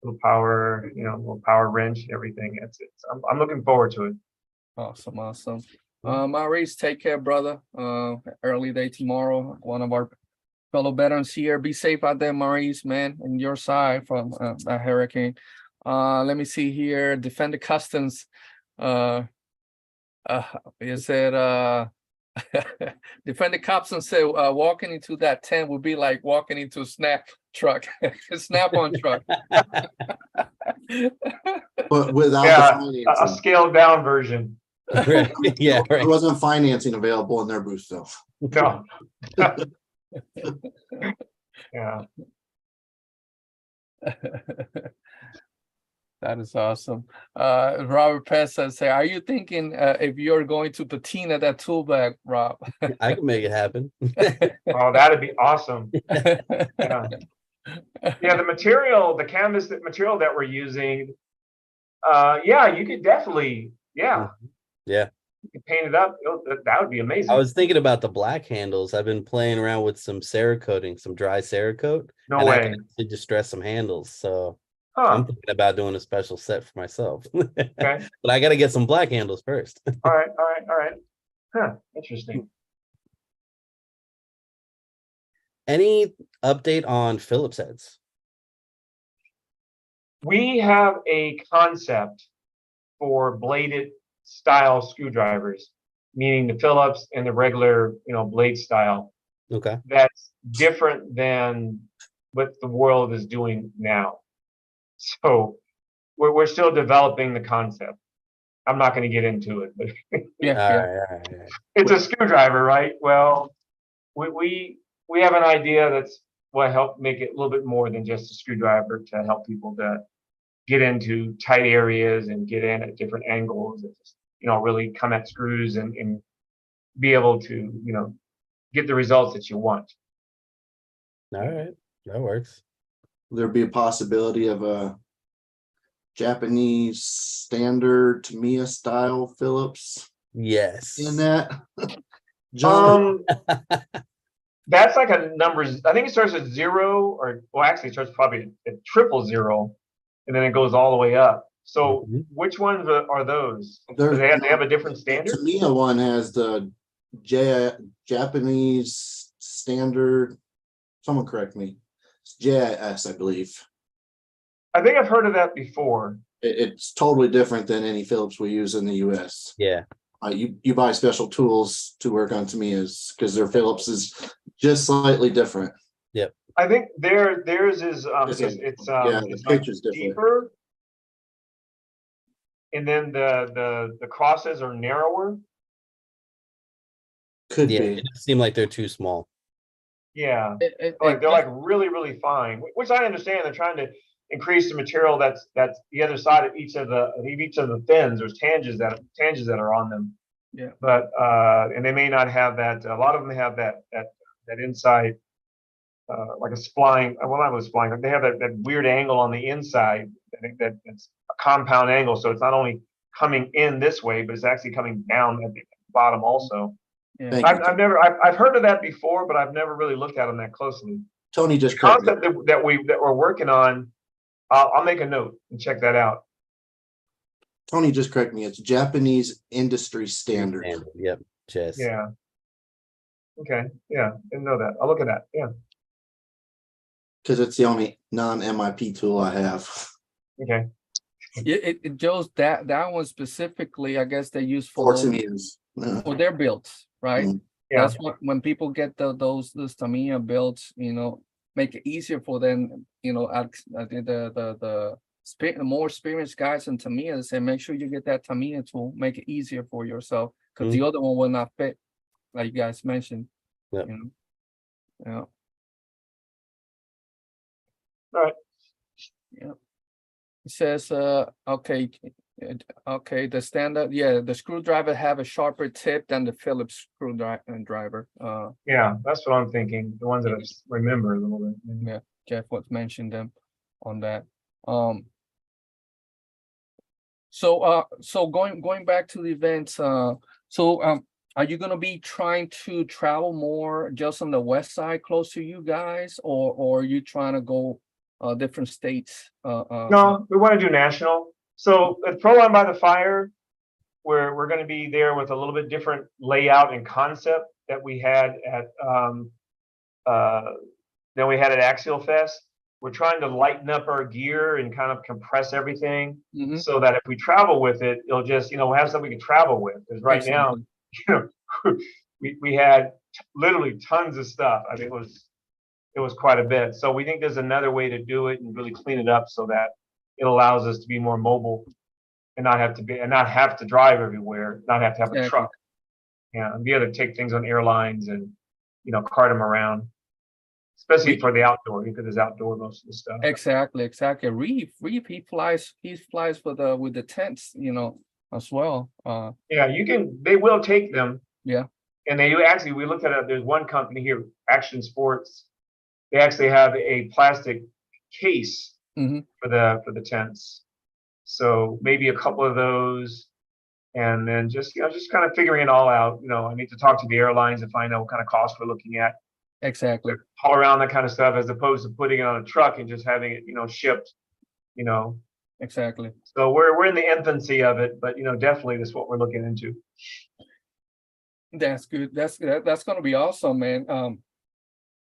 [SPEAKER 2] little power, you know, little power wrench, everything. I'm looking forward to it.
[SPEAKER 1] Awesome. Maurice, take care, brother. Early day tomorrow. One of our fellow veterans here. Be safe out there, Maurice, man, and your side from that hurricane. Let me see here. Defend the Customs. You said Defend the Customs said walking into that tent would be like walking into a snap truck, a snap-on truck.
[SPEAKER 5] But without
[SPEAKER 2] Yeah,
[SPEAKER 5] the
[SPEAKER 2] a
[SPEAKER 5] financing.
[SPEAKER 2] scaled down version.
[SPEAKER 3] Right. Yeah,
[SPEAKER 5] There
[SPEAKER 3] right.
[SPEAKER 5] wasn't financing available in their booth though.
[SPEAKER 2] No. Yeah.
[SPEAKER 1] That is awesome. Robert Pest says, are you thinking if you're going to patina that tool bag, Rob?
[SPEAKER 3] I can make it happen.
[SPEAKER 2] Oh, that'd be awesome. Yeah. Yeah, the material, the canvas material that we're using, yeah, you could definitely, yeah.
[SPEAKER 3] Yeah.
[SPEAKER 2] You could paint it up. That would be amazing.
[SPEAKER 3] I was thinking about the black handles. I've been playing around with some Cerakoting, some dry Cerakote.
[SPEAKER 2] No
[SPEAKER 3] and I
[SPEAKER 2] way.
[SPEAKER 3] can actually distress some handles. So
[SPEAKER 2] Huh.
[SPEAKER 3] I'm thinking about doing a special set for myself.
[SPEAKER 2] Okay.
[SPEAKER 3] But I got to get some black handles first.
[SPEAKER 2] All right. Huh. Interesting.
[SPEAKER 3] Any update on Phillips heads?
[SPEAKER 2] We have a concept for bladed style screwdrivers, meaning the Phillips and the regular, you know, blade style.
[SPEAKER 3] Okay.
[SPEAKER 2] That's different than what the world is doing now. So we're still developing the concept. I'm not going to get into it, but
[SPEAKER 1] Yeah.
[SPEAKER 3] All right.
[SPEAKER 2] it's a screwdriver, right? Well, we have an idea that's will help make it a little bit more than just a screwdriver to help people to get into tight areas and get in at different angles and just, you know, really come at screws and be able to, you know, get the results that you want.
[SPEAKER 3] All right. That works.
[SPEAKER 5] There'd be a possibility of a Japanese standard Tamiya style Phillips
[SPEAKER 3] Yes.
[SPEAKER 5] in that. John,
[SPEAKER 2] That's like a numbers. I think it starts at 0 or, well, actually it starts probably at 000, and then it goes all the way up. So which ones are those? Do they have a different standard?
[SPEAKER 5] Tamiya one has the Japanese standard. Someone correct me. It's JIS, I believe.
[SPEAKER 2] I think I've heard of that before.
[SPEAKER 5] It's totally different than any Phillips we use in the US.
[SPEAKER 3] Yeah.
[SPEAKER 5] You buy special tools to work on Tamiya's because their Phillips is just slightly different.
[SPEAKER 2] I think theirs is
[SPEAKER 5] It's the picture's different.
[SPEAKER 2] deeper, and then the crosses are narrower.
[SPEAKER 5] Could
[SPEAKER 3] Yeah.
[SPEAKER 5] be.
[SPEAKER 3] It seemed like they're too small.
[SPEAKER 2] Yeah.
[SPEAKER 1] It-
[SPEAKER 2] Like they're
[SPEAKER 1] it-
[SPEAKER 2] like really, really fine, which I understand. They're trying to increase the material that's the other side of each of the fins. There's tangents that are on them.
[SPEAKER 1] Yeah.
[SPEAKER 2] But and they may not have that. A lot of them have that inside, like a spline. Well, not a spline. They have that weird angle on the inside. I think that's a compound angle, so it's not only coming in this way, but it's actually coming down at the bottom also.
[SPEAKER 1] yeah.
[SPEAKER 5] Thank you.
[SPEAKER 2] I've heard of that before, but I've never really looked at them that closely.
[SPEAKER 5] Tony
[SPEAKER 2] The
[SPEAKER 5] just corrected me.
[SPEAKER 2] concept that we're working on, I'll make a note and check that out.
[SPEAKER 5] Tony just corrected me. It's Japanese industry standard.
[SPEAKER 3] Yep. Chess.
[SPEAKER 2] Yeah. Okay. Yeah. Didn't know that. I'll look at that. Yeah.
[SPEAKER 5] Because it's the only non-MIP tool I have.
[SPEAKER 2] Okay.
[SPEAKER 1] It Joe's that one specifically, I guess they use for
[SPEAKER 5] Fortinians.
[SPEAKER 1] their builds, right?
[SPEAKER 5] Mm.
[SPEAKER 2] Yeah.
[SPEAKER 1] That's what when people get those Tamiya builds, make it easier for them. I think the more experienced guys in Tamiya, they say make sure you get that Tamiya tool, make it easier for yourself because the other one will not fit, like you guys mentioned.
[SPEAKER 3] Yep.
[SPEAKER 1] Yeah.
[SPEAKER 2] All right.
[SPEAKER 1] Yeah. It says, okay, the standard, the screwdriver have a sharper tip than the Phillips screwdriver.
[SPEAKER 2] Yeah. That's what I'm thinking. The ones that I just remember a little bit.
[SPEAKER 1] Yeah, Jeff was mentioned them on that. So going back to the events, are you gonna be trying to travel more just on the west side close to you guys, or are you trying to go different states?
[SPEAKER 2] No, we want to do national. So at Pro Line by the Fire, we're going to be there with a little bit different layout and concept that we had at Axial Fest. We're trying to lighten up our gear and kind of compress everything so that if we travel with it, it'll just, we'll have something we can travel with. Because right now, we had literally tons of stuff. I mean, it was quite a bit. So we think there's another way to do it and really clean it up so that it allows us to be more mobile and not have to drive everywhere, not have to have a truck. Yeah, and be able to take things on airlines and cart them around. Especially for the outdoor, because it's outdoor most of the stuff.
[SPEAKER 1] Exactly. Reef, he flies with the tents, as well.
[SPEAKER 2] Yeah, they will take them.
[SPEAKER 1] Yeah.
[SPEAKER 2] And they do actually, we looked at it, there's one company here, Action Sports. They actually have a plastic case for the tents. So maybe a couple of those, and then just kind of figuring it all out. I need to talk to the airlines and find out what kind of costs we're looking at.
[SPEAKER 1] Exactly.
[SPEAKER 2] Haul around that kind of stuff as opposed to putting it on a truck and just having it, shipped.
[SPEAKER 1] Exactly.
[SPEAKER 2] So we're in the infancy of it, but definitely that's what we're looking into.
[SPEAKER 1] That's good. That's gonna be awesome, man.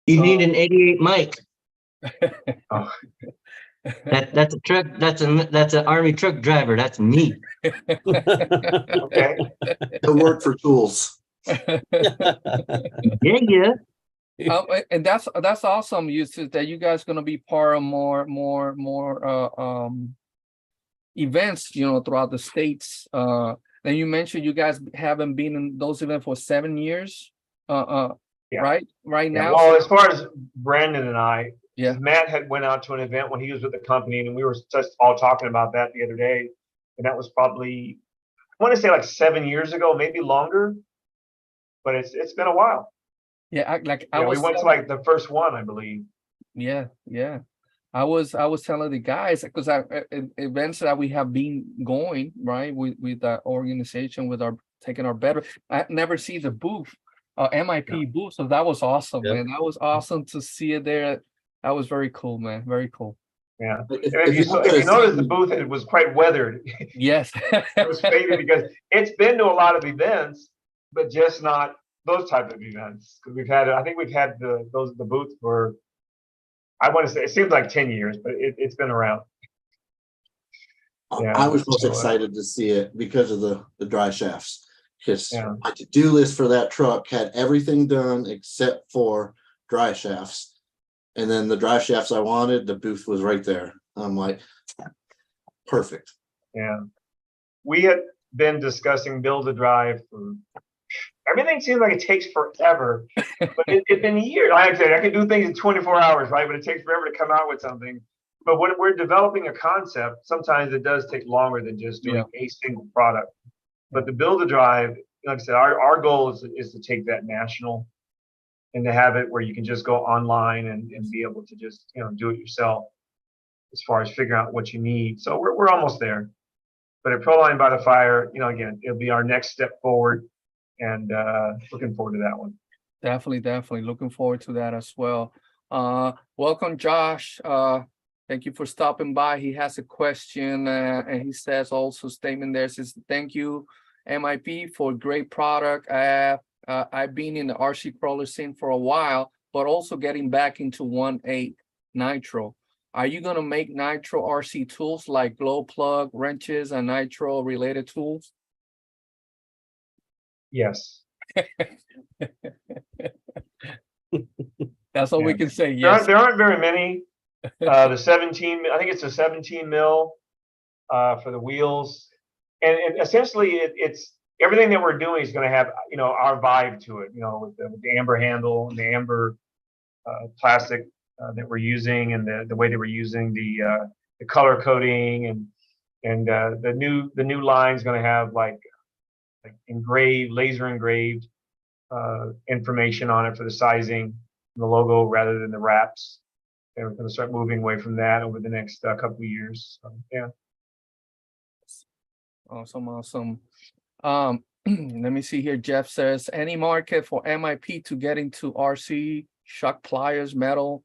[SPEAKER 4] You need an 88 mic.
[SPEAKER 2] Oh.
[SPEAKER 4] That's a truck. That's an army truck driver. That's me.
[SPEAKER 2] Okay.
[SPEAKER 5] The word for tools.
[SPEAKER 4] Yeah.
[SPEAKER 1] And that's awesome. That you guys gonna be part of more events, throughout the states. Then you mentioned you guys haven't been in those events for 7 years.
[SPEAKER 2] Yeah.
[SPEAKER 1] Right now.
[SPEAKER 2] Well, as far as Brandon and I,
[SPEAKER 1] Yeah.
[SPEAKER 2] Matt had went out to an event when he was with the company, and we were just all talking about that the other day. And that was probably, I want to say like 7 years ago, maybe longer, but it's been a while.
[SPEAKER 1] Yeah,
[SPEAKER 2] We went to like the first one, I believe.
[SPEAKER 1] Yeah. I was telling the guys because events that we have been going right with that organization taking our better. I never see the booth, MIP booth, so that was awesome, man. That was awesome to see it there. That was very cool, man. Very cool.
[SPEAKER 2] Yeah. If you notice, the booth, it was quite weathered.
[SPEAKER 1] Yes.
[SPEAKER 2] It was faded because it's been to a lot of events, but just not those type of events. Because I think we've had the booth for, I want to say, it seems like 10 years, but it's been around. Yeah,
[SPEAKER 5] I was most excited to see it because of the dry shafts. Because my to-do list for that truck had everything done except for dry shafts. And then the dry shafts I wanted, the booth was right there. I'm like, perfect.
[SPEAKER 2] Yeah. We had been discussing Build a Drive for everything seems like it takes forever. But it's been years. Like I said, I can do things in 24 hours, right? But it takes forever to come out with something. But when we're developing a concept, sometimes it does take longer than just doing a single product. But the build a drive, like I said, our goal is to take that national and to have it where you can just go online and be able to just, do it yourself as far as figuring out what you need. So we're almost there. But at Proline by the Fire, again, it'll be our next step forward, and looking forward to that one.
[SPEAKER 1] Definitely looking forward to that as well. Welcome, Josh. Thank you for stopping by. He has a question, and he says also statement there says, thank you, MIP, for a great product. I've been in the RC crawler scene for a while, but also getting back into 1.8 nitro. Are you going to make nitro RC tools like glow plug, wrenches, and nitro related tools?
[SPEAKER 2] Yes.
[SPEAKER 1] That's all we can say. Yes.
[SPEAKER 2] There aren't very many. The 17, I think it's a 17 mil for the wheels, and essentially it's everything that we're doing is going to have our vibe to it. With the amber handle and the amber plastic that we're using, and the way that we're using the color coding, and the new line is going to have like laser engraved information on it for the sizing, the logo rather than the wraps. And we're going to start moving away from that over the next couple of years. So, yeah.
[SPEAKER 1] Awesome. Let me see here. Jeff says, any market for MIP to get into RC, shock pliers, metal,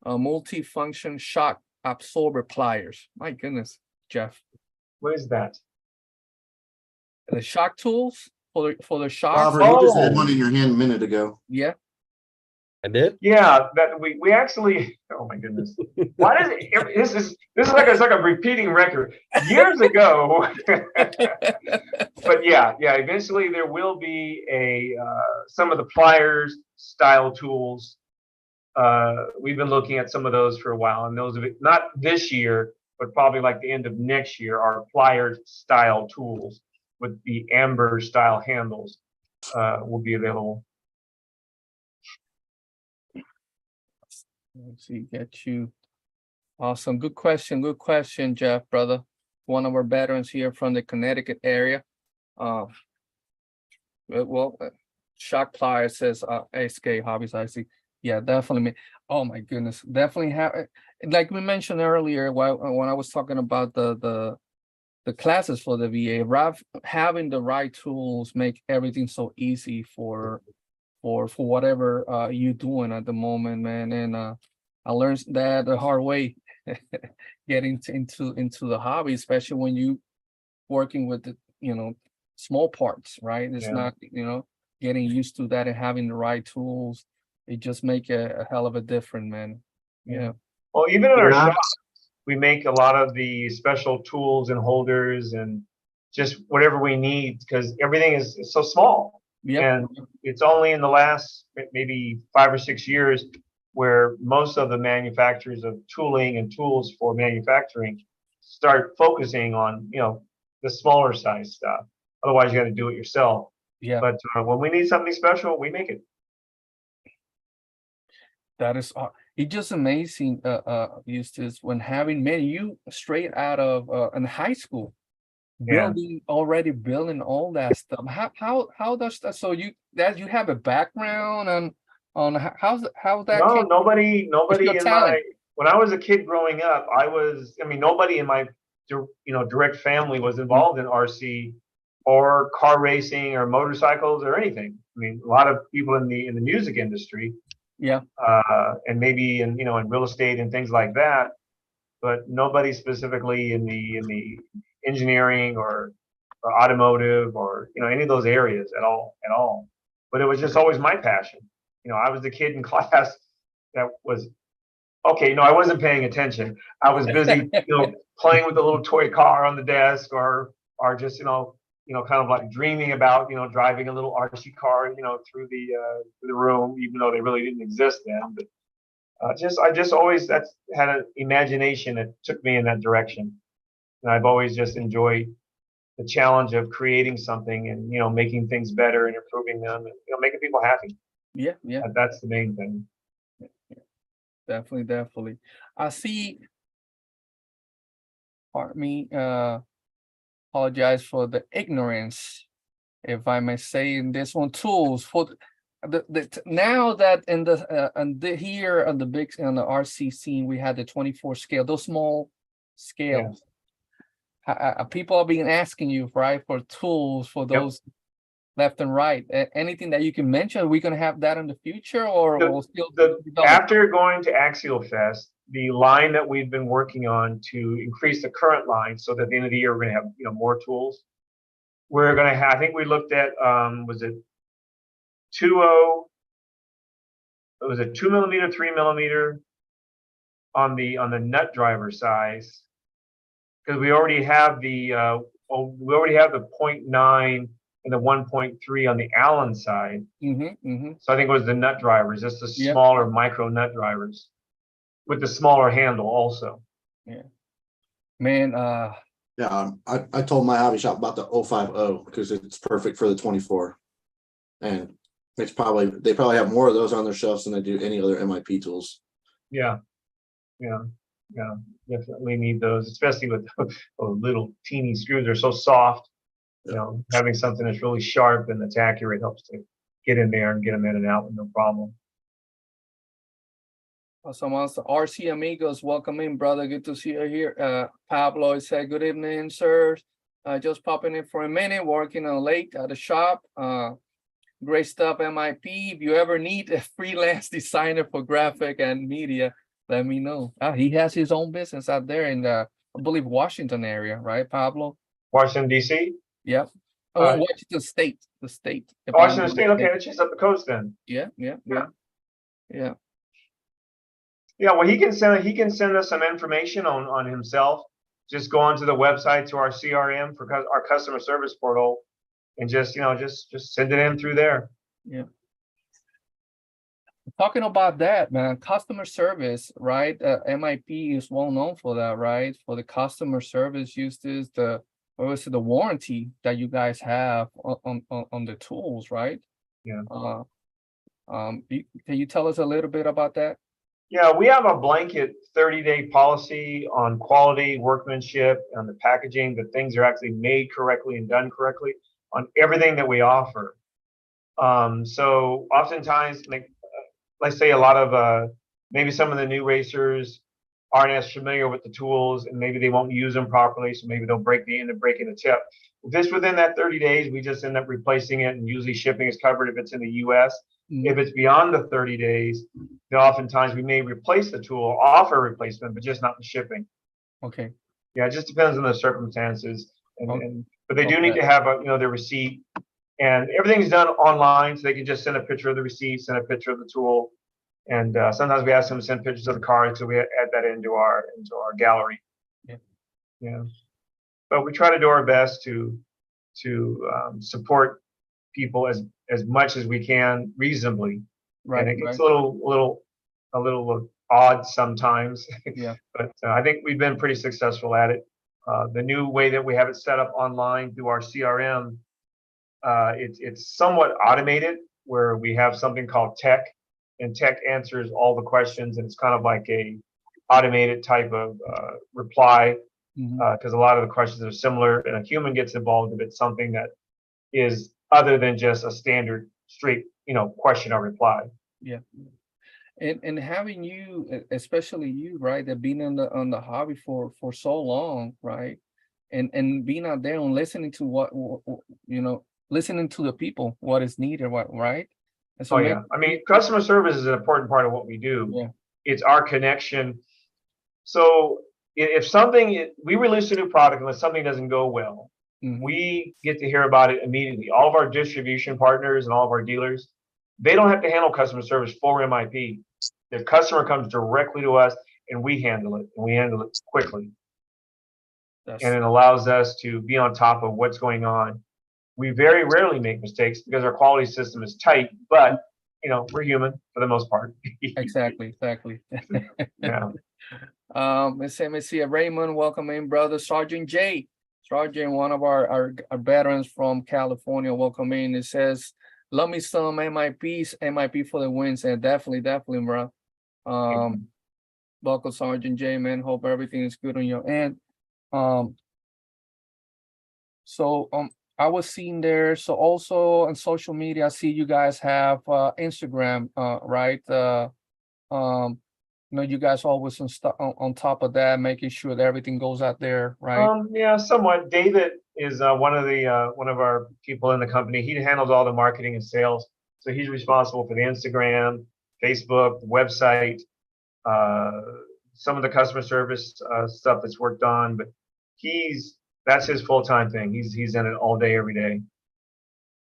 [SPEAKER 1] multi-function shock absorber pliers. My goodness, Jeff.
[SPEAKER 2] What is that?
[SPEAKER 1] The shock tools for the shock.
[SPEAKER 5] Robert, you just had one in your hand a minute ago.
[SPEAKER 1] Yeah.
[SPEAKER 3] I did.
[SPEAKER 2] Yeah, that we actually. Oh my goodness! Why does it? This is it's like a repeating record. Years ago, but yeah. Eventually, there will be some of the pliers style tools. We've been looking at some of those for a while, and those not this year, but probably like the end of next year, are pliers style tools with the amber style handles will be available.
[SPEAKER 1] Let's see, get you. Awesome. Good question, Jeff, brother. One of our veterans here from the Connecticut area. Shock pliers says SK Hobbyist, I see. Yeah, definitely. Oh my goodness, definitely have. Like we mentioned earlier, when I was talking about the classes for the VA, having the right tools make everything so easy for whatever you're doing at the moment, man. And I learned that the hard way, getting into the hobby, especially when you working with the small parts, right? It's not getting used to that and having the right tools. It just make a hell of a difference, man. Yeah.
[SPEAKER 2] Well, even in our shop, we make a lot of the special tools and holders and just whatever we need, because everything is so small. Yeah. And it's only in the last maybe 5 or 6 years where most of the manufacturers of tooling and tools for manufacturing start focusing on, the smaller size stuff. Otherwise, you got to do it yourself. Yeah. But when we need something special, we make it.
[SPEAKER 1] That is, it's just amazing, Eustace, when having you straight out of in high school. Already building all that stuff. How does that? So you have a background on how that?
[SPEAKER 2] No, nobody in my. When I was a kid growing up, nobody in my direct family was involved in RC or car racing or motorcycles or anything. I mean, a lot of people in the music industry. Yeah. And maybe in real estate and things like that, but nobody specifically in the engineering or automotive or any of those areas at all. But it was just always my passion. I was the kid in class that was okay. No, I wasn't paying attention. I was busy playing with the little toy car on the desk, or just kind of like dreaming about driving a little RC car through the room, even though they really didn't exist then. But I just always had an imagination that took me in that direction. And I've always just enjoyed the challenge of creating something and, making things better and improving them and, making people happy.
[SPEAKER 1] Yeah, yeah,
[SPEAKER 2] That's the main thing.
[SPEAKER 1] definitely, definitely. I see. Pardon me. Apologize for the ignorance, if I may say, in this one. Tools for now that in the here on the big on the RC scene, we had the 24 scale, those small scales. People are being asking you, right, for tools for those left and right. Anything that you can mention? Are we going to have that in the future, or we'll still develop?
[SPEAKER 2] After going to Axial Fest, the line that we've been working on to increase the current line, so that at the end of the year we're going to have more tools. We're going to have. I think we looked at was it 2.0? It was a 2mm, 3mm on the nut driver size, because we already have the 0.9 and the 1.3 on the Allen side. So I think it was the nut drivers, just the smaller micro nut drivers with the smaller handle also.
[SPEAKER 1] Yeah, man.
[SPEAKER 5] Yeah, I told my hobby shop about the 050 because it's perfect for the 24, and they probably have more of those on their shelves than they do any other MIP tools.
[SPEAKER 2] Yeah, definitely need those, especially with those little teeny screws. They're so soft. Having something that's really sharp and that's accurate helps to get in there and get them in and out with no problem.
[SPEAKER 1] Someone else, RC Amigos, welcome in, brother. Good to see you here. Pablo said, good evening, sir. Just popping in for a minute, working on late at the shop. Great stuff, MIP. If you ever need a freelance designer for graphic and media, let me know. He has his own business out there in the, I believe, Washington area, right, Pablo?
[SPEAKER 2] Washington, D.C.?
[SPEAKER 1] Yep. Oh, Washington State, the state.
[SPEAKER 2] Washington State, okay, that's just up the coast then.
[SPEAKER 1] Yeah.
[SPEAKER 2] Yeah, well, he can send us some information on himself. Just go onto the website to our CRM for our customer service portal, and just send it in through there.
[SPEAKER 1] Yeah. Talking about that, man, customer service, right? MIP is well known for that, right? For the customer service uses the warranty that you guys have on the tools, right?
[SPEAKER 2] Yeah.
[SPEAKER 1] Can you tell us a little bit about that?
[SPEAKER 2] Yeah, we have a blanket 30-day policy on quality, workmanship, on the packaging, that things are actually made correctly and done correctly on everything that we offer. So oftentimes, let's say a lot of maybe some of the new racers aren't as familiar with the tools, and maybe they won't use them properly, so maybe they'll end up breaking a tip. Just within that 30 days, we just end up replacing it, and usually shipping is covered if it's in the US. If it's beyond the 30 days, then oftentimes we may replace the tool, offer a replacement, but just not the shipping.
[SPEAKER 1] Okay.
[SPEAKER 2] Yeah, it just depends on the circumstances. But they do need to have their receipt, and everything's done online, so they can just send a picture of the receipt, send a picture of the tool, and sometimes we ask them to send pictures of the card, so we add that into our gallery. Yeah. But we try to do our best to support people as much as we can reasonably. Right. And it gets a little odd sometimes.
[SPEAKER 1] Yeah.
[SPEAKER 2] But I think we've been pretty successful at it. The new way that we have it set up online through our CRM, it's somewhat automated, where we have something called Tech, and Tech answers all the questions, and it's kind of like a automated type of reply, because a lot of the questions are similar, and a human gets involved if it's something that is other than just a standard straight question or reply.
[SPEAKER 1] Yeah. And having you, especially you, right, that being on the hobby for so long, right, and being out there and listening to listening to the people, what is needed, right? And so
[SPEAKER 2] I mean, customer service is an important part of what we do.
[SPEAKER 1] Yeah.
[SPEAKER 2] It's our connection. So if we release a new product, and if something doesn't go well, we get to hear about it immediately. All of our distribution partners and all of our dealers, they don't have to handle customer service for MIP. The customer comes directly to us, and we handle it, and we handle it quickly. And it allows us to be on top of what's going on. We very rarely make mistakes because our quality system is tight, but we're human for the most part.
[SPEAKER 1] Exactly.
[SPEAKER 2] Yeah.
[SPEAKER 1] Let's see, Raymond, welcome in, brother. Sergeant J, Sergeant, one of our veterans from California, welcome in. It says, "Love me some MIPs, MIP for the wins," and definitely, bro. Local Sergeant J, man. Hope everything is good on your end. So I was seeing there. So also on social media, I see you guys have Instagram, right? You know, you guys always on top of that, making sure that everything goes out there, right?
[SPEAKER 2] Yeah, somewhat. David is one of our people in the company. He handles all the marketing and sales, so he's responsible for the Instagram, Facebook, the website, some of the customer service stuff that's worked on. But that's his full-time thing. He's in it all day, every day.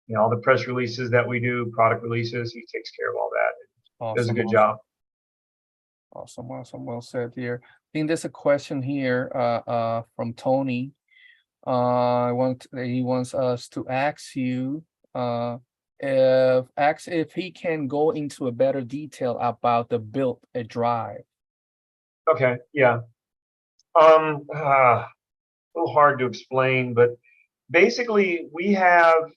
[SPEAKER 2] You know, all the press releases that we do, product releases, he takes care of all that.
[SPEAKER 1] Awesome,
[SPEAKER 2] Does a good
[SPEAKER 1] awesome.
[SPEAKER 2] job.
[SPEAKER 1] Awesome, well said here. I think there's a question here from Tony. He wants us to ask you if he can go into a better detail about the build a drive.
[SPEAKER 2] Okay, yeah. A little hard to explain, but basically we have,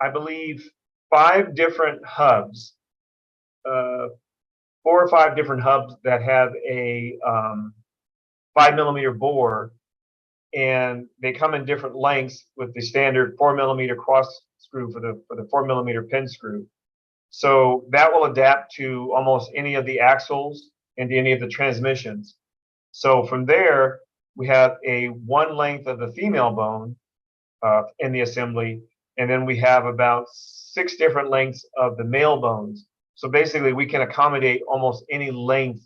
[SPEAKER 2] I believe, 5 different hubs, 4 or 5 different hubs that have a 5mm bore, and they come in different lengths with the standard 4mm cross screw for the 4mm pin screw. So that will adapt to almost any of the axles and any of the transmissions. So from there, we have one length of the female bone in the assembly, and then we have about 6 different lengths of the male bones. So basically, we can accommodate almost any length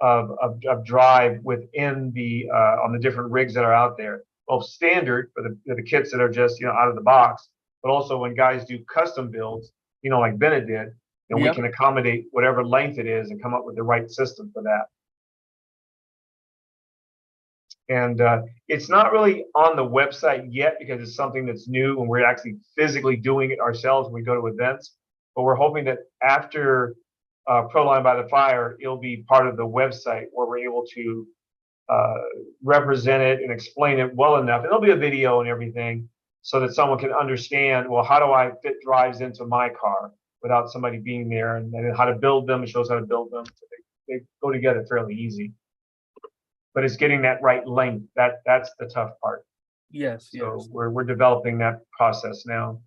[SPEAKER 2] of drive within the on the different rigs that are out there. Both standard for the kits that are just out of the box, but also when guys do custom builds, like Bennett did, and we can accommodate whatever length it is and come up with the right system for that. And it's not really on the website yet because it's something that's new and we're actually physically doing it ourselves when we go to events. But we're hoping that after Proline by the Fire, it'll be part of the website where we're able to represent it and explain it well enough. And there'll be a video and everything so that someone can understand, well, how do I fit drives into my car without somebody being there, and then how to build them. It shows how to build them. So they go together fairly easy. But it's getting that right length. That's the tough part.
[SPEAKER 1] Yes,
[SPEAKER 2] so
[SPEAKER 1] yes.
[SPEAKER 2] we're developing that process now.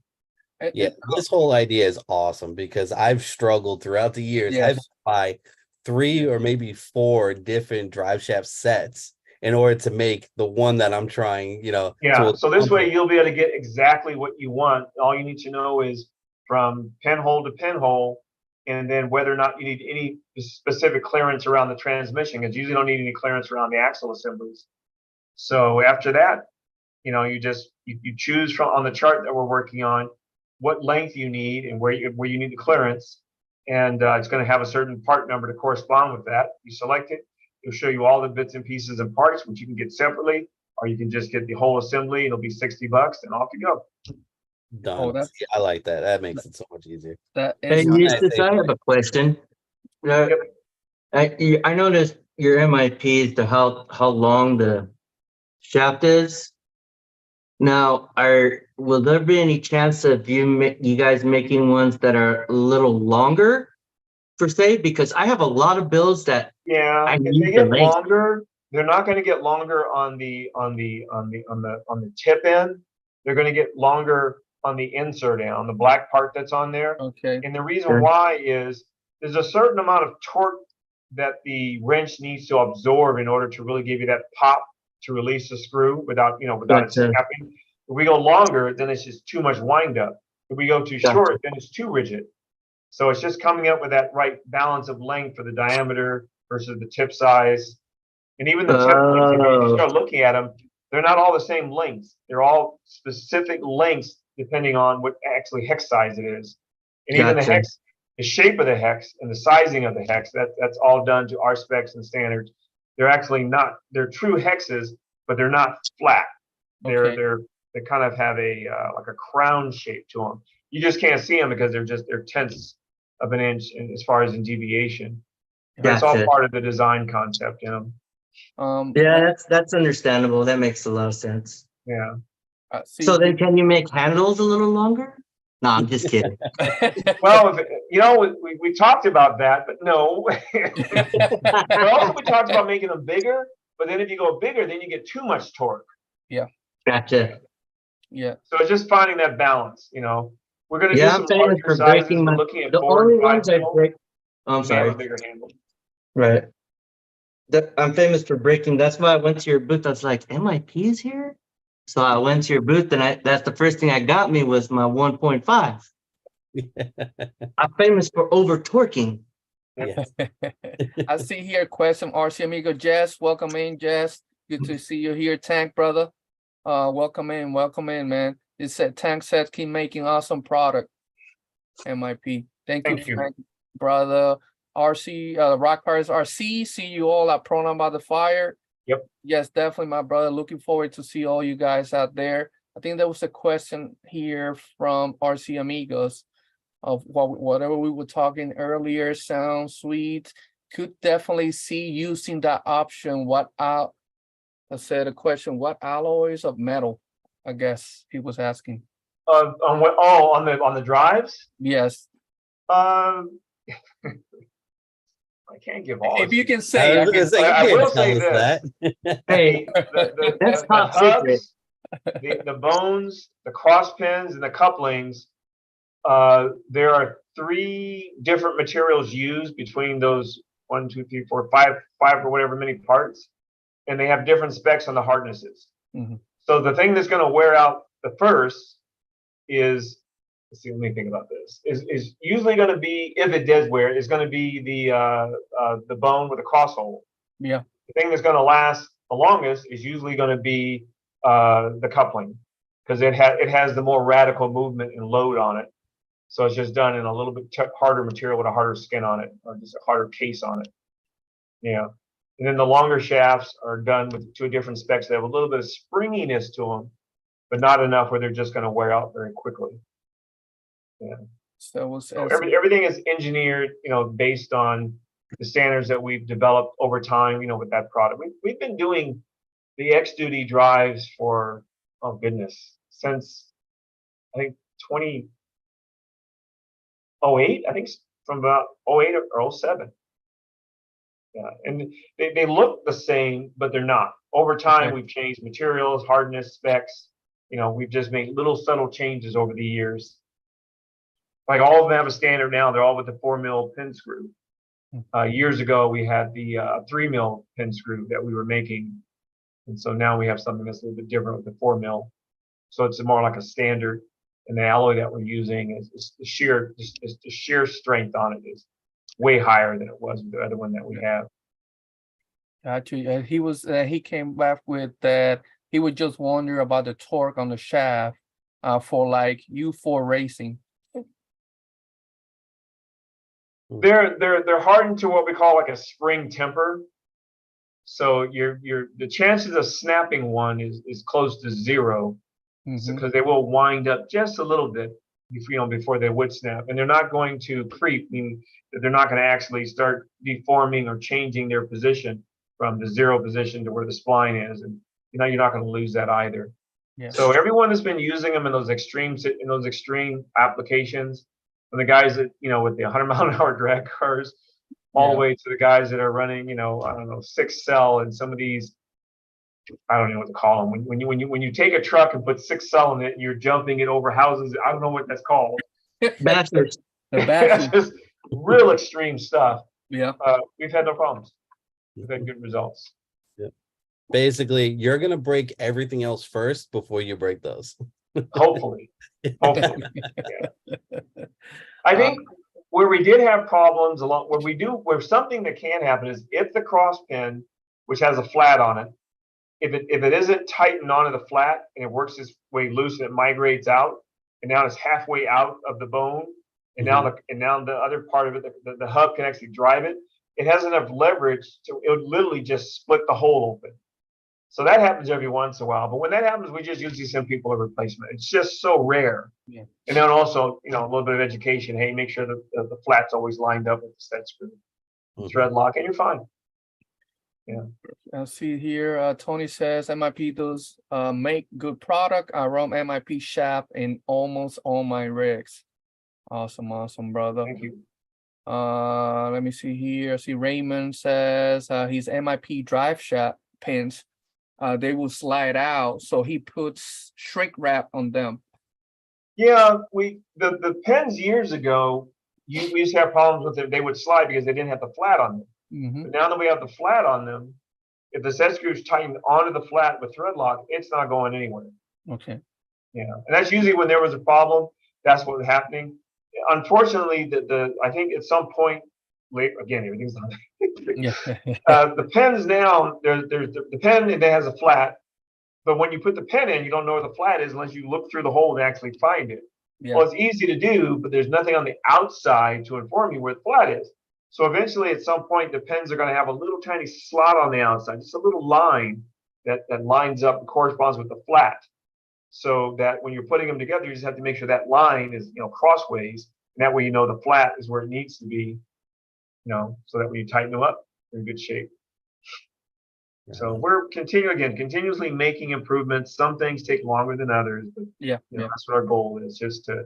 [SPEAKER 3] Yeah, this whole idea is awesome because I've struggled throughout the years.
[SPEAKER 1] Yes.
[SPEAKER 3] I've had to buy 3 or maybe 4 different drive shaft sets in order to make the one that I'm trying,
[SPEAKER 2] Yeah.
[SPEAKER 3] to
[SPEAKER 2] So this way you'll be able to get exactly what you want. All you need to know is from pinhole to pinhole, and then whether or not you need any specific clearance around the transmission, because you usually don't need any clearance around the axle assemblies. So after that, you choose from on the chart that we're working on what length you need and where you need the clearance, and it's going to have a certain part number to correspond with that. You select it, it'll show you all the bits and pieces and parts, which you can get separately, or you can just get the whole assembly. It'll be $60, and off you go.
[SPEAKER 3] done.
[SPEAKER 1] Oh, that's-
[SPEAKER 3] I like that. That makes it so much easier.
[SPEAKER 1] That
[SPEAKER 4] Hey,
[SPEAKER 1] is
[SPEAKER 4] Eustace, I have a question. I noticed your MIP is to how long the shaft is. Now, will there be any chance of you guys making ones that are a little longer, per se? Because I have a lot of builds that
[SPEAKER 2] Yeah, if they get longer, they're not going to get longer on the tip end. They're going to get longer on the insert end, on the black part that's on there.
[SPEAKER 1] okay.
[SPEAKER 2] And the reason why is there's a certain amount of torque that the wrench needs to absorb in order to really give you that pop to release the screw without it snapping. If we go longer, then it's just too much wind up. If we go too short, then it's too rigid. So it's just coming up with that right balance of length for the diameter versus the tip size. And even the tip lengths, if you start looking at them, they're not all the same lengths. They're all specific lengths depending on what actually hex size it is. And even the hex, the shape of the hex and the sizing of the hex, that's all done to our specs and standards. They're actually not, they're true hexes, but they're not flat. They kind of have a like a crown shape to them. You just can't see them because they're tenths of an inch as far as in deviation. But it's all part of the design concept in them.
[SPEAKER 4] Yeah, that's understandable. That makes a lot of sense.
[SPEAKER 2] Yeah.
[SPEAKER 1] See,
[SPEAKER 4] So then can you make handles a little longer? No, I'm just kidding.
[SPEAKER 2] Well, we talked about that, but no. Well, we talked about making them bigger, but then if you go bigger, then you get too much torque.
[SPEAKER 4] Gotcha.
[SPEAKER 1] yeah.
[SPEAKER 2] So it's just finding that balance, We're going to do
[SPEAKER 4] Yeah,
[SPEAKER 2] some
[SPEAKER 4] I'm famous
[SPEAKER 2] larger
[SPEAKER 4] for
[SPEAKER 2] sizes.
[SPEAKER 4] breaking
[SPEAKER 2] We're
[SPEAKER 4] my,
[SPEAKER 2] looking at
[SPEAKER 4] the
[SPEAKER 2] 4
[SPEAKER 4] only
[SPEAKER 2] and 5
[SPEAKER 4] ones I
[SPEAKER 2] mil.
[SPEAKER 4] break. Oh, I'm
[SPEAKER 2] We may have
[SPEAKER 4] sorry.
[SPEAKER 2] a bigger handle.
[SPEAKER 4] Right. I'm famous for breaking. That's why I went to your booth. I was like, MIP is here? So I went to your booth and that's the first thing I got me was my 1.5. I'm famous for over torquing.
[SPEAKER 3] Yes.
[SPEAKER 1] I see here a question, RC Amigo Jess. Welcome in, Jess. Good to see you here, Tank brother. Welcome in, man. It said Tank says keep making awesome product. MIP. Thank you,
[SPEAKER 2] Thank you.
[SPEAKER 1] Frank, brother. RC, Rock Cars RC. See you all at Pronoun by the Fire.
[SPEAKER 2] Yep.
[SPEAKER 1] Yes, definitely, my brother. Looking forward to see all you guys out there. I think there was a question here from RC Amigos of whatever we were talking earlier. Sounds sweet. Could definitely see using that option. I said a question. What alloys of metal? I guess he was asking.
[SPEAKER 2] On what? Oh, on the drives.
[SPEAKER 1] Yes.
[SPEAKER 2] I can't give all.
[SPEAKER 1] If you can
[SPEAKER 3] I
[SPEAKER 1] say,
[SPEAKER 3] was gonna say, you
[SPEAKER 2] I
[SPEAKER 3] can't
[SPEAKER 2] will
[SPEAKER 3] tell
[SPEAKER 2] say
[SPEAKER 3] us
[SPEAKER 2] this.
[SPEAKER 3] that.
[SPEAKER 2] Hey,
[SPEAKER 4] That's
[SPEAKER 2] the
[SPEAKER 4] top secret.
[SPEAKER 2] hubs, the bones, the cross pins, and the couplings. There are 3 different materials used between those 1, 2, 3, 4, 5 or whatever many parts, and they have different specs on the hardnesses.
[SPEAKER 1] Mhm.
[SPEAKER 2] So the thing that's going to wear out the first is, let's see, let me think about this. Is usually going to be, if it does wear, is going to be the bone with a cross hole.
[SPEAKER 1] Yeah.
[SPEAKER 2] The thing that's going to last the longest is usually going to be the coupling, because it has the more radical movement and load on it. So it's just done in a little bit harder material with a harder skin on it, or just a harder case on it. Yeah. And then the longer shafts are done to a different specs. They have a little bit of springiness to them, but not enough where they're just going to wear out very quickly. Yeah.
[SPEAKER 1] So
[SPEAKER 2] Everything is engineered, based on the standards that we've developed over time, with that product. We've been doing the X Duty drives for, oh goodness, since I think 2008. I think from about 08 or 07. Yeah, and they look the same, but they're not. Over time, we've changed materials, hardness, specs. We've just made little subtle changes over the years. Like all of them have a standard now. They're all with the 4 mil pin screw. Years ago, we had the 3 mil pin screw that we were making, and so now we have something that's a little bit different with the 4 mil. So it's more like a standard, and the alloy that we're using is the sheer strength on it is way higher than it was with the other one that we have.
[SPEAKER 1] Got you. He came back with that. He would just wonder about the torque on the shaft for like U4 racing.
[SPEAKER 2] They're hardened to what we call like a spring temper. So the chances of snapping one is close to 0, because they will wind up just a little bit, before they would snap, and they're not going to creep, meaning that they're not going to actually start deforming or changing their position from the 0 position to where the spline is, and you're not going to lose that either.
[SPEAKER 1] Yeah.
[SPEAKER 2] So everyone has been using them in those extreme applications, from the guys that with the 100-mile-an-hour drag cars, all the way to the guys that are running, I don't know, 6 cell and some of these. I don't know what to call them. When you take a truck and put 6 cell in it, and you're jumping it over houses. I don't know what that's called.
[SPEAKER 4] Bashers.
[SPEAKER 1] The
[SPEAKER 2] Just real extreme stuff.
[SPEAKER 1] Yeah.
[SPEAKER 2] We've had no problems. We've had good results.
[SPEAKER 3] Yeah. Basically, you're gonna break everything else first before you break those.
[SPEAKER 2] Hopefully. Yeah. I think where we did have problems where something that can happen is if the cross pin, which has a flat on it, if it isn't tightened onto the flat and it works its way loose and it migrates out, and now it's halfway out of the bone, and now the other part of it, the hub can actually drive it. It has enough leverage it would literally just split the hole open. So that happens every once in a while. But when that happens, we just usually send people a replacement. It's just so rare.
[SPEAKER 1] Yeah.
[SPEAKER 2] And then also, a little bit of education. Hey, make sure that the flat's always lined up with the set screw, thread lock, and you're fine.
[SPEAKER 1] I see here, Tony says MIP does make good product. I run MIP shaft in almost all my rigs. Awesome, brother.
[SPEAKER 2] Thank you.
[SPEAKER 1] Let me see here. I see Raymond says his MIP drive shaft pins, they will slide out, so he puts shrink wrap on them.
[SPEAKER 2] Yeah, the pens years ago, we used to have problems with it. They would slide because they didn't have the flat on them.
[SPEAKER 1] Mm-hmm.
[SPEAKER 2] But now that we have the flat on them, if the set screw is tightened onto the flat with thread lock, it's not going anywhere.
[SPEAKER 1] Okay.
[SPEAKER 2] Yeah, and that's usually when there was a problem. That's what was happening. Unfortunately, I think at some point late again, everything's on.
[SPEAKER 1] Yeah.
[SPEAKER 2] The pens now, there's the pen that has a flat, but when you put the pen in, you don't know where the flat is unless you look through the hole and actually find it.
[SPEAKER 1] Yeah.
[SPEAKER 2] Well, it's easy to do, but there's nothing on the outside to inform you where the flat is. So eventually, at some point, the pens are going to have a little tiny slot on the outside, just a little line that lines up and corresponds with the flat. So that when you're putting them together, you just have to make sure that line is, crossways, and that way you know the flat is where it needs to be, so that when you tighten them up, they're in good shape. So we're continuously making improvements. Some things take longer than others, but that's what our goal is, just to,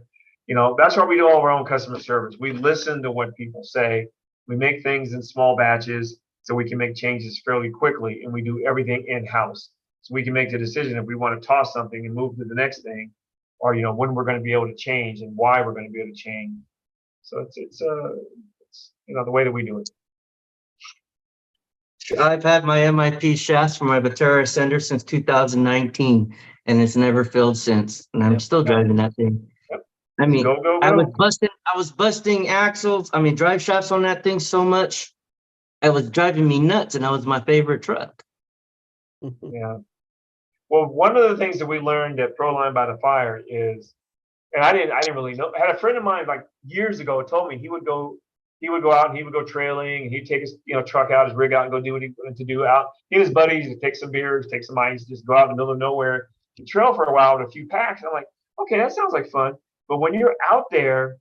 [SPEAKER 2] that's why we do all of our own customer service. We listen to what people say. We make things in small batches so we can make changes fairly quickly, and we do everything in-house. So we can make the decision if we want to toss something and move to the next thing, or when we're going to be able to change and why we're going to be able to change. So it's the way that we do it.
[SPEAKER 4] I've had my MIP shafts for my Batera Ascender since 2019, and it's never failed since. And I'm still driving that thing.
[SPEAKER 2] Yep.
[SPEAKER 4] I mean,
[SPEAKER 2] Go.
[SPEAKER 4] I was busting axles. Drive shafts on that thing so much, it was driving me nuts, and that was my favorite truck.
[SPEAKER 2] Yeah. Well, one of the things that we learned at Proline by the Fire is, and I didn't really know. I had a friend of mine like years ago told me he would go out and he would go trailing, and he'd take his truck out, his rig out, and go do what he wanted to do out. He and his buddies would take some beers, take some ice, just go out in the middle of nowhere and trail for a while with a few packs. And I'm like, okay, that sounds like fun. But when you're out there,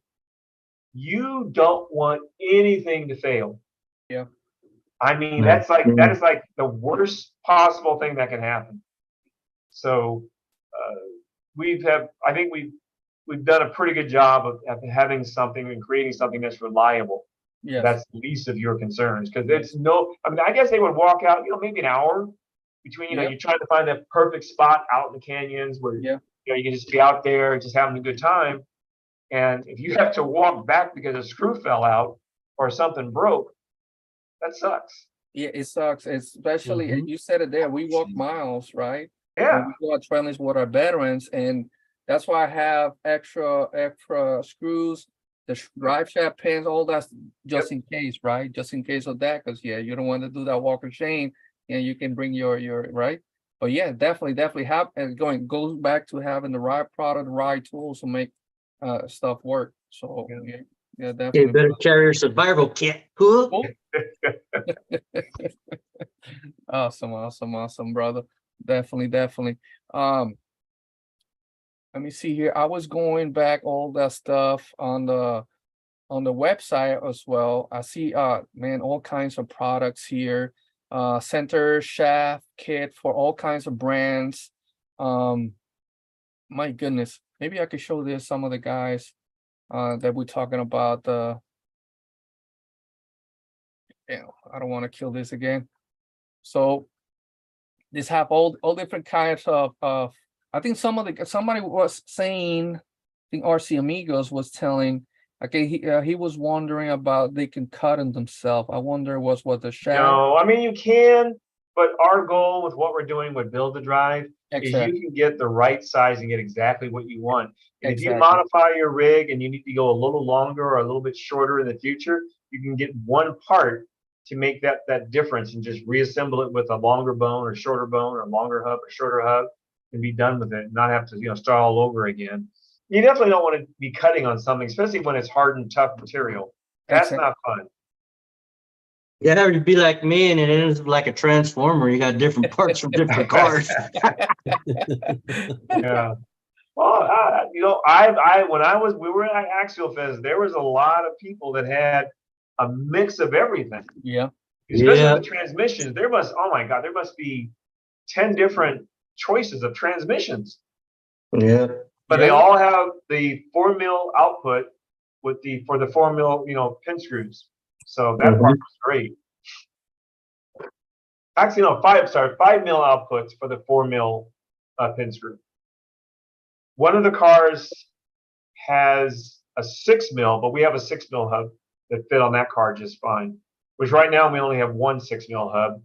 [SPEAKER 2] you don't want anything to fail.
[SPEAKER 1] Yeah.
[SPEAKER 2] I mean, that is like the worst possible thing that can happen. So I think we've done a pretty good job of having something and creating something that's reliable.
[SPEAKER 1] Yeah.
[SPEAKER 2] That's the least of your concerns, because I guess they would walk out, maybe an hour between, you're trying to find that perfect spot out in the canyons where, you can just be out there just having a good time. And if you have to walk back because a screw fell out or something broke, that sucks.
[SPEAKER 1] Yeah, it sucks, especially, and you said it there, we walk miles, right?
[SPEAKER 2] Yeah.
[SPEAKER 1] And we go out trailings with our veterans, and that's why I have extra screws, the drive shaft pins, all that, just in case, right? Just in case of that, because you don't want to do that walker chain, and you can bring your right. But yeah, definitely have, and goes back to having the right product, the right tools to make stuff work. So yeah, definitely.
[SPEAKER 4] You better carry your survival kit. Cool.
[SPEAKER 1] Awesome, brother. Definitely. Let me see here. I was going back all that stuff on the website as well. I see all kinds of products here. Center shaft kit for all kinds of brands. My goodness. Maybe I could show this some of the guys that we're talking about. I don't want to kill this again. So these have all different kinds of I think somebody was saying, I think RC Amigos was telling, okay, he was wondering about they can cut them themselves. I wonder what the shaft.
[SPEAKER 2] No, I mean you can, but our goal with what we're doing with Build to Drive is you can get the right size and get exactly what you want. And if you modify your rig and you need to go a little longer or a little bit shorter in the future, you can get one part to make that difference and just reassemble it with a longer bone or shorter bone or longer hub or shorter hub and be done with it, and not have to start all over again. You definitely don't want to be cutting on something, especially when it's hard and tough material. That's not fun.
[SPEAKER 4] Yeah, it'd be like me, and it ends up like a transformer. You got different parts from different cars.
[SPEAKER 2] Yeah. Well, when we were at Axial Fest, there was a lot of people that had a mix of everything.
[SPEAKER 1] Yeah.
[SPEAKER 2] Especially
[SPEAKER 4] Yeah.
[SPEAKER 2] with the transmissions, oh my God, there must be 10 different choices of transmissions.
[SPEAKER 4] Yeah.
[SPEAKER 2] But they
[SPEAKER 1] Yeah.
[SPEAKER 2] all have the 4 mil output for the 4 mil, pin screws. So that part was great. Actually, no, 5 mil outputs for the 4 mil pin screw. One of the cars has a 6 mil, but we have a 6 mil hub that fit on that car just fine. Which right now we only have one 6 mil hub.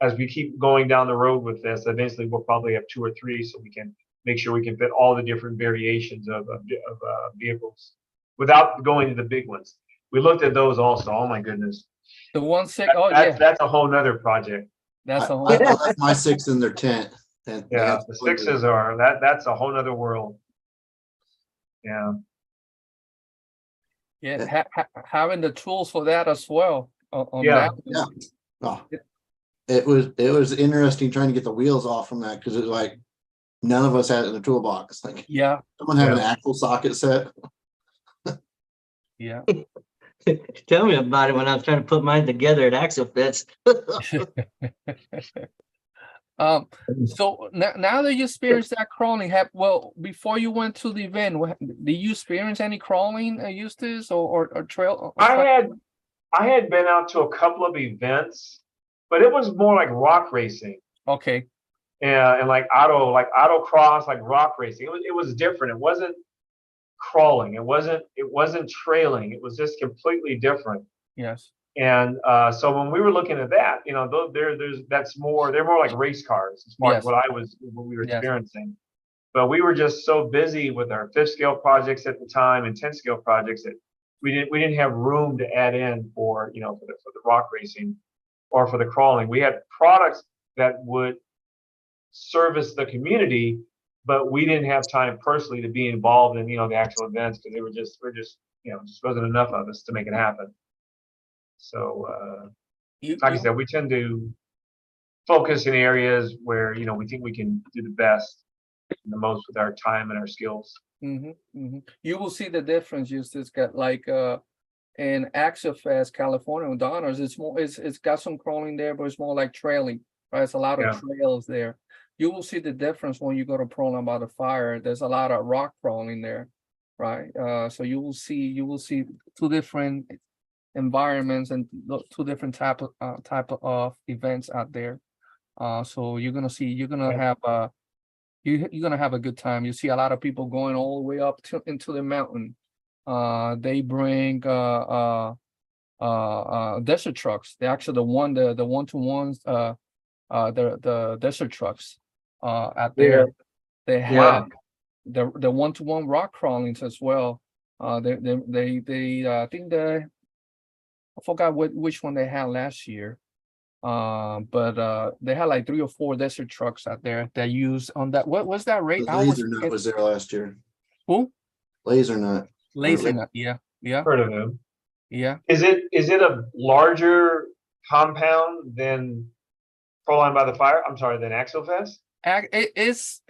[SPEAKER 2] As we keep going down the road with this, eventually we'll probably have 2 or 3, so we can make sure we can fit all the different variations of vehicles without going to the big ones. We looked at those also. Oh my goodness,
[SPEAKER 1] The 1.6. Oh yeah,
[SPEAKER 2] that's a whole nother project.
[SPEAKER 1] that's a
[SPEAKER 5] I
[SPEAKER 1] whole.
[SPEAKER 5] left my 6 in their tent. And they
[SPEAKER 2] Yeah,
[SPEAKER 5] had
[SPEAKER 2] the
[SPEAKER 5] to put
[SPEAKER 2] sixes are that's a whole nother world. Yeah,
[SPEAKER 1] Yeah, having the tools for that as well. On
[SPEAKER 2] Yeah.
[SPEAKER 1] that.
[SPEAKER 5] Yeah. Oh, it was interesting trying to get the wheels off from that because it was like none of us had it in the toolbox. Like
[SPEAKER 1] Yeah,
[SPEAKER 5] someone had an
[SPEAKER 2] Yeah.
[SPEAKER 5] axle socket set.
[SPEAKER 1] yeah.
[SPEAKER 4] Tell me about it when I was trying to put mine together at Axle Fest.
[SPEAKER 1] So now that you experienced that crawling, before you went to the event, did you experience any crawling, Eustace, or trail?
[SPEAKER 2] I had been out to a couple of events, but it was more like rock racing.
[SPEAKER 1] Okay,
[SPEAKER 2] Yeah, and like autocross, like rock racing. It was different. It wasn't crawling. It wasn't trailing. It was just completely different.
[SPEAKER 1] yes,
[SPEAKER 2] And so when we were looking at that, they're more like race cars as far as
[SPEAKER 1] Yes.
[SPEAKER 2] what we were
[SPEAKER 1] Yes.
[SPEAKER 2] experiencing. But we were just so busy with our 5th scale projects at the time and 10th scale projects that we didn't have room to add in for the rock racing or for the crawling. We had products that would service the community, but we didn't have time personally to be involved in the actual events because just wasn't enough of us to make it happen. So like I said, we tend to focus in areas where we think we can do the best and the most with our time and our skills.
[SPEAKER 1] You will see the difference. Eustace got like in Axel Fest, California with Donors. It's got some crawling there, but it's more like trailing. Right, it's a lot of trails there. You will see the difference when you go to Proline by the Fire. There's a lot of rock crawling there, right? So you will see 2 different environments and 2 different type of events out there. So you're gonna have you're gonna have a good time. You see a lot of people going all the way up into the mountain. They bring desert trucks. They actually the 1-to-1s the desert trucks out there. They have the 1-to-1 rock crawlings as well. They I think I forgot which one they had last year. But they had like 3 or 4 desert trucks out there that use on that. What was that rate?
[SPEAKER 5] The Laser Nut was there last year.
[SPEAKER 1] Who?
[SPEAKER 5] Laser Nut.
[SPEAKER 1] Laser Nut. Yeah.
[SPEAKER 2] Heard of him?
[SPEAKER 1] Yeah.
[SPEAKER 2] Is it a larger compound than Proline by the Fire? I'm sorry, than Axel Fest?
[SPEAKER 1] It's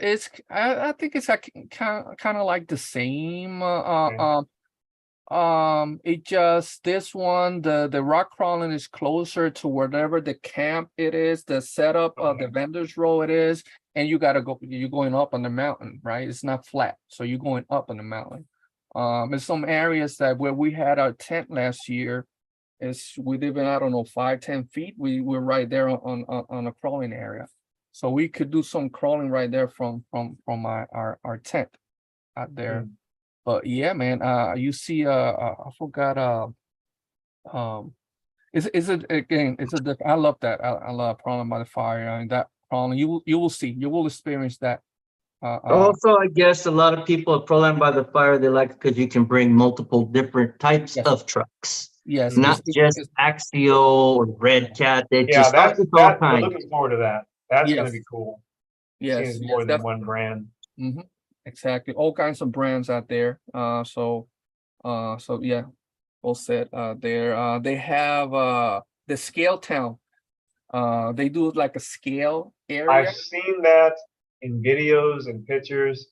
[SPEAKER 1] I think it's kind of like the same. It just this one the rock crawling is closer to wherever the camp it is, the setup of the vendors row it is, and you're going up on the mountain, right? It's not flat, so you're going up on the mountain. In some areas that where we had our tent last year, we live in, I don't know, 5-10 feet. We're right there on a crawling area, so we could do some crawling right there from our tent out there. But yeah, man, you see, I forgot, is it again? I love that. I love Proline by the Fire. I mean, that Proline, you will experience that.
[SPEAKER 4] Also, I guess a lot of people at Proline by the Fire, they like because you can bring multiple different types of trucks.
[SPEAKER 1] Yes,
[SPEAKER 4] Not just Axial or Red Cat. They just
[SPEAKER 2] that's
[SPEAKER 4] all
[SPEAKER 2] we're
[SPEAKER 4] kinds.
[SPEAKER 2] looking forward to that. That's going to be cool.
[SPEAKER 1] Yes,
[SPEAKER 2] Seeing more than one brand.
[SPEAKER 1] exactly. All kinds of brands out there. So yeah, all set there. They have the Scale Town. They do like a scale area.
[SPEAKER 2] I've seen that in videos and pictures.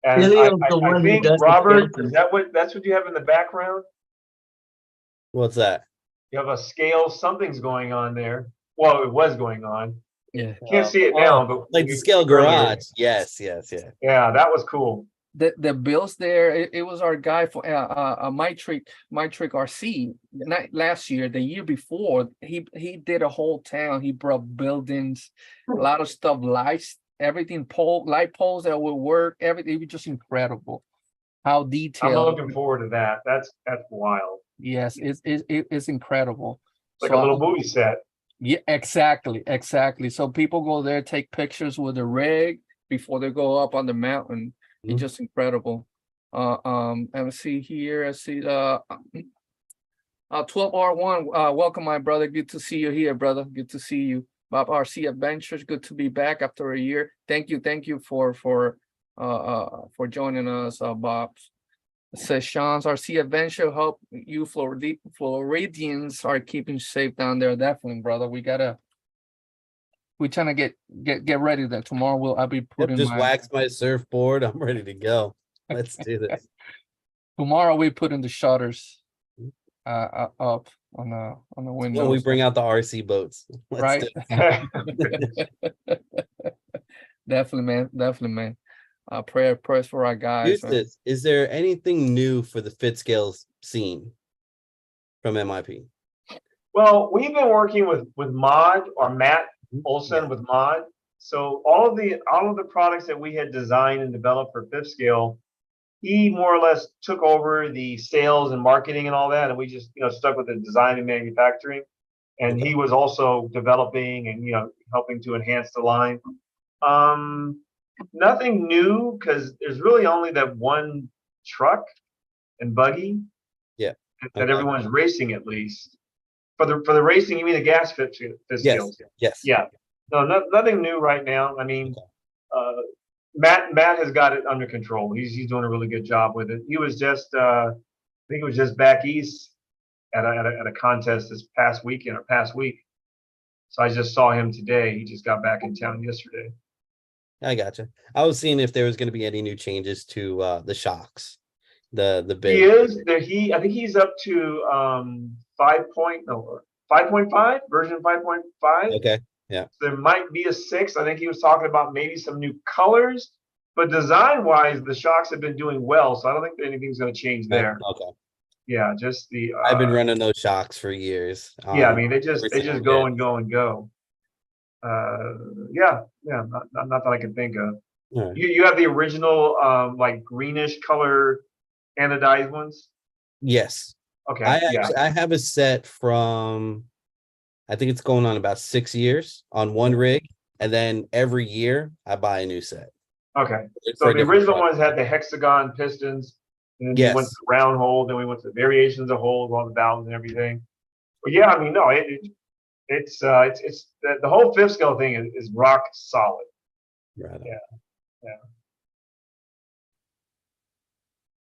[SPEAKER 2] And I think, Robert, that's what you have in the background?
[SPEAKER 3] What's that?
[SPEAKER 2] You have a scale, something's going on there. Well, it was going on.
[SPEAKER 1] Yeah.
[SPEAKER 2] Can't see it now,
[SPEAKER 3] Oh,
[SPEAKER 2] but
[SPEAKER 3] like the scale
[SPEAKER 2] earlier.
[SPEAKER 3] garage. Yes, yes, yeah.
[SPEAKER 2] Yeah, that was cool.
[SPEAKER 1] The bills there, it was our guy for Mitric RC, not last year, the year before. He did a whole town. He brought buildings, a lot of stuff, lights, everything, light poles that would work, everything. It was just incredible how
[SPEAKER 2] I'm
[SPEAKER 1] detailed.
[SPEAKER 2] looking forward to that. That's wild.
[SPEAKER 1] Yes, it's incredible.
[SPEAKER 2] Like
[SPEAKER 1] So
[SPEAKER 2] a little movie set.
[SPEAKER 1] yeah, exactly. So people go there, take pictures with the rig before they go up on the mountain. It's
[SPEAKER 3] Mhm.
[SPEAKER 1] just incredible. And see here, I see 12R1. Welcome, my brother. Good to see you here, brother. Good to see you. Bob RC Adventures. Good to be back after a year. Thank you for joining us, Bob. It says Sean's RC Adventure. Hope you Floridians are keeping safe down there. Definitely, brother. We're trying to get ready there. Tomorrow I'll be
[SPEAKER 3] Yep,
[SPEAKER 1] putting
[SPEAKER 3] just
[SPEAKER 1] my
[SPEAKER 3] wax my surfboard. I'm ready to go. Let's do this.
[SPEAKER 1] tomorrow we put in the shutters up on the windows.
[SPEAKER 3] When we bring out the RC boats. Let's
[SPEAKER 1] right.
[SPEAKER 3] do it.
[SPEAKER 1] Definitely, man. Prayers for our guys, man.
[SPEAKER 3] Eustace, is there anything new for the fit scales scene from MIP?
[SPEAKER 2] Well, we've been working with Mod or Matt Olson
[SPEAKER 3] Yeah.
[SPEAKER 2] with Mod. So all of the products that we had designed and developed for fifth scale, he more or less took over the sales and marketing and all that, and we just stuck with the design and manufacturing. And
[SPEAKER 3] Okay.
[SPEAKER 2] he was also developing and helping to enhance the line. Nothing new because there's really only that one truck and buggy.
[SPEAKER 3] Yeah.
[SPEAKER 2] That
[SPEAKER 3] Okay.
[SPEAKER 2] everyone's racing at least. For the racing, you mean the gas fit
[SPEAKER 3] Yes.
[SPEAKER 2] skills?
[SPEAKER 3] Yes.
[SPEAKER 2] Yeah. No, nothing new right now. I mean, Matt has got it under control. He's doing a really good job with it. He was just I think it was just back east at a contest this past week. So I just saw him today. He just got back in town yesterday.
[SPEAKER 3] I gotcha. I was seeing if there was going to be any new changes to the shocks, the big.
[SPEAKER 2] He is there. I think he's up to 5.5 version 5.5.
[SPEAKER 3] Okay. Yeah.
[SPEAKER 2] There might be a 6. I think he was talking about maybe some new colors, but design-wise, the shocks have been doing well, so I don't think that anything's going to change there.
[SPEAKER 3] Okay.
[SPEAKER 2] Yeah, just the.
[SPEAKER 3] I've been running those shocks for years.
[SPEAKER 2] Yeah, I mean they just
[SPEAKER 3] every single
[SPEAKER 2] go
[SPEAKER 3] day.
[SPEAKER 2] and go and go. Yeah, not that I can think of.
[SPEAKER 3] All right.
[SPEAKER 2] You have the original like greenish color anodized ones.
[SPEAKER 3] Yes.
[SPEAKER 2] Okay.
[SPEAKER 3] I have a set from, I think it's going on about 6 years on one rig, and then every year I buy a new set.
[SPEAKER 2] Okay.
[SPEAKER 3] For
[SPEAKER 2] So
[SPEAKER 3] a
[SPEAKER 2] the
[SPEAKER 3] different
[SPEAKER 2] original
[SPEAKER 3] truck.
[SPEAKER 2] ones had the hexagon pistons, and then we went to
[SPEAKER 3] Yes.
[SPEAKER 2] the round hole, then we went to the variations of holes, all the valves and everything. But yeah, I mean, no, it's the whole fifth scale thing is rock solid.
[SPEAKER 3] Right.
[SPEAKER 2] Yeah.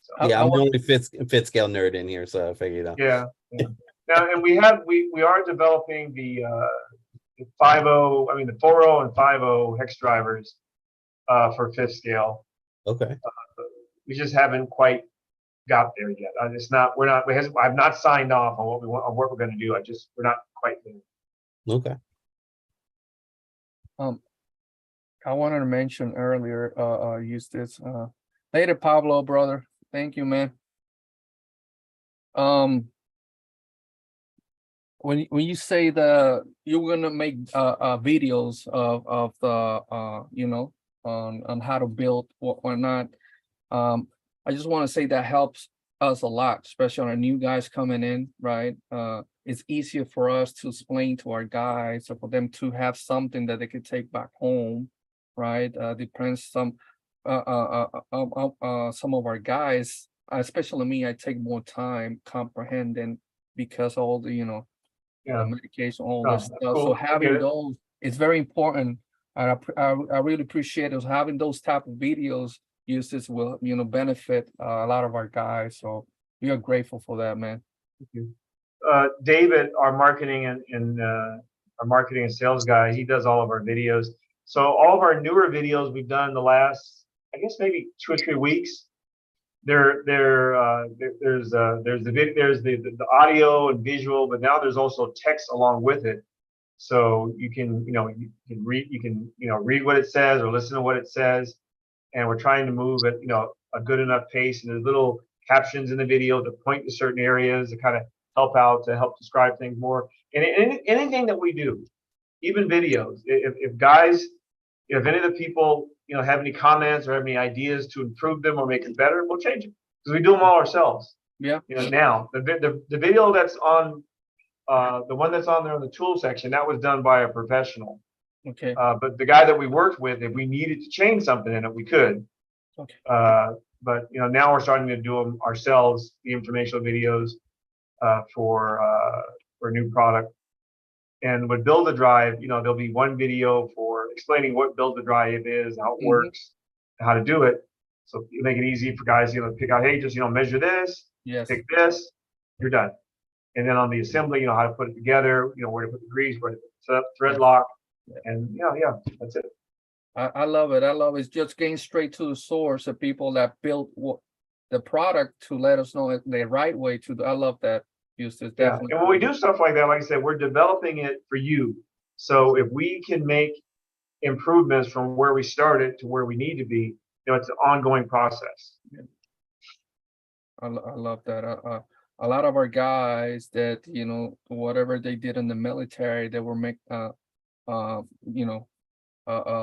[SPEAKER 2] So,
[SPEAKER 3] Yeah, I'm the only fit scale nerd in here, so I figured out.
[SPEAKER 2] yeah. Now, and we are developing the 5.0, I mean the 4.0 and 5.0 hex drivers for fifth scale.
[SPEAKER 3] Okay.
[SPEAKER 2] We just haven't quite got there yet. I've not signed off on what we're going to do. We're not quite there.
[SPEAKER 3] Okay.
[SPEAKER 1] I wanted to mention earlier, Eustace, later Pablo, brother. Thank you, man. When you say you're gonna make videos of the on how to build or not, I just want to say that helps us a lot, especially on our new guys coming in, right? It's easier for us to explain to our guys, or for them to have something that they could take back home, right? Depends some of our guys, especially me, I take more time comprehending because all the
[SPEAKER 2] Yeah.
[SPEAKER 1] medication, all
[SPEAKER 2] Oh,
[SPEAKER 1] this
[SPEAKER 2] that's
[SPEAKER 1] stuff.
[SPEAKER 2] cool.
[SPEAKER 1] So
[SPEAKER 2] I get
[SPEAKER 1] having
[SPEAKER 2] it.
[SPEAKER 1] those, it's very important. And I really appreciate us having those type of videos. Uses will benefit a lot of our guys. So we are grateful for that, man.
[SPEAKER 2] Thank you. David, our marketing and sales guy, he does all of our videos. So all of our newer videos we've done in the last, I guess maybe 2 or 3 weeks, there's the audio and visual, but now there's also text along with it. So you can read what it says or listen to what it says. And we're trying to move at a good enough pace. And there's little captions in the video to point to certain areas to kind of help describe things more. And anything that we do, even videos, if any of the people have any comments or have any ideas to improve them or make it better, we'll change it because we do them all ourselves.
[SPEAKER 1] Yeah.
[SPEAKER 2] Now the video that's on the one that's on there in the tool section, that was done by a professional.
[SPEAKER 1] Okay.
[SPEAKER 2] But the guy that we worked with, if we needed to change something in it, we could.
[SPEAKER 1] Okay.
[SPEAKER 2] But now we're starting to do them ourselves, the informational videos for a new product. And with Build a Drive, there'll be one video for explaining what Build a Drive is, how it works, how to do it. So you make it easy for guys, to pick out, hey, just measure this,
[SPEAKER 1] Yes.
[SPEAKER 2] pick this, you're done. And then on the assembly, how to put it together, where to put the grease, where to set up thread lock, and yeah, that's it.
[SPEAKER 1] I love it. I love it. It's just getting straight to the source of people that built the product to let us know the right way to do. I love that. Eustace,
[SPEAKER 2] Yeah, and when we do stuff like that, like I said, we're developing it for you. So if we can make improvements from where we started to where we need to be, it's an ongoing process.
[SPEAKER 1] I love that. A lot of our guys that whatever they did in the military, they were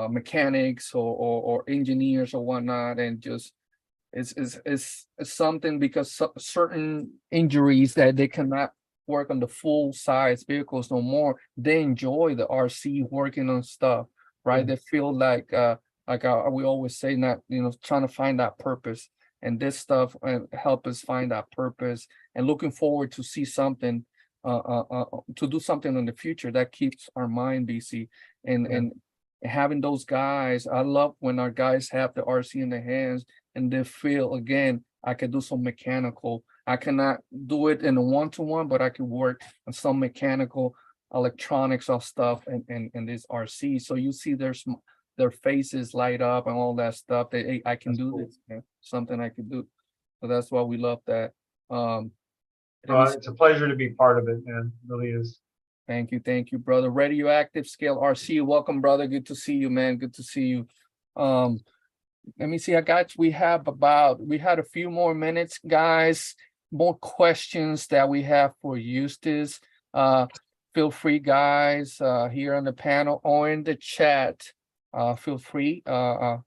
[SPEAKER 1] mechanics or engineers or whatnot, and just it's something because certain injuries that they cannot work on the full size vehicles no more. They enjoy the RC working on stuff, right? They feel like we always say, not trying to find that purpose, and this stuff help us find that purpose, and looking forward to see something to do something in the future that keeps our mind busy. And having those guys, I love when our guys have the RC in their hands and they feel, again, I could do some mechanical. I cannot do it in a one-to-one, but I could work on some mechanical electronics of stuff and this RC. So you see their faces light up and all that stuff. I can do this, something I could do. So that's why we love that.
[SPEAKER 2] It's a pleasure to be part of it, man. It really is.
[SPEAKER 1] Thank you, brother. Radioactive Scale RC, welcome, brother. Good to see you, man. Good to see you. Let me see, we had a few more minutes, guys. More questions that we have for Eustace. Feel free, guys, here on the panel or in the chat. Feel free. You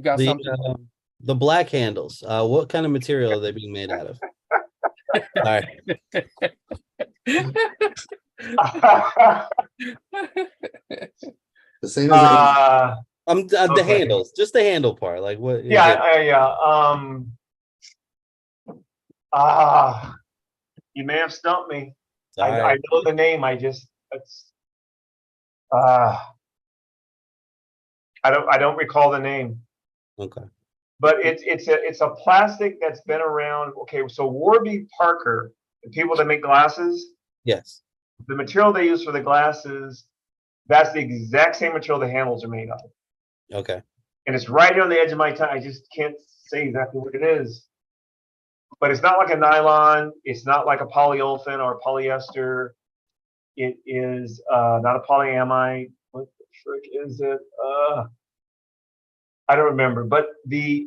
[SPEAKER 1] got something?
[SPEAKER 3] The black handles. What kind of material are they being made out of? All right.
[SPEAKER 5] The same as
[SPEAKER 3] The
[SPEAKER 2] Okay.
[SPEAKER 3] handles, just the handle part. Like what?
[SPEAKER 2] You may have stumped me.
[SPEAKER 3] All
[SPEAKER 2] I
[SPEAKER 3] right.
[SPEAKER 2] know the name. I don't recall the name.
[SPEAKER 3] Okay.
[SPEAKER 2] But it's a plastic that's been around. Okay, so Warby Parker, the people that make glasses,
[SPEAKER 3] Yes.
[SPEAKER 2] the material they use for the glasses, that's the exact same material the handles are made of.
[SPEAKER 3] Okay.
[SPEAKER 2] And it's right here on the edge of my tongue. I just can't say exactly what it is. But it's not like a nylon. It's not like a polyolefin or polyester. It is not a polyamide. What the frick is it? I don't remember. But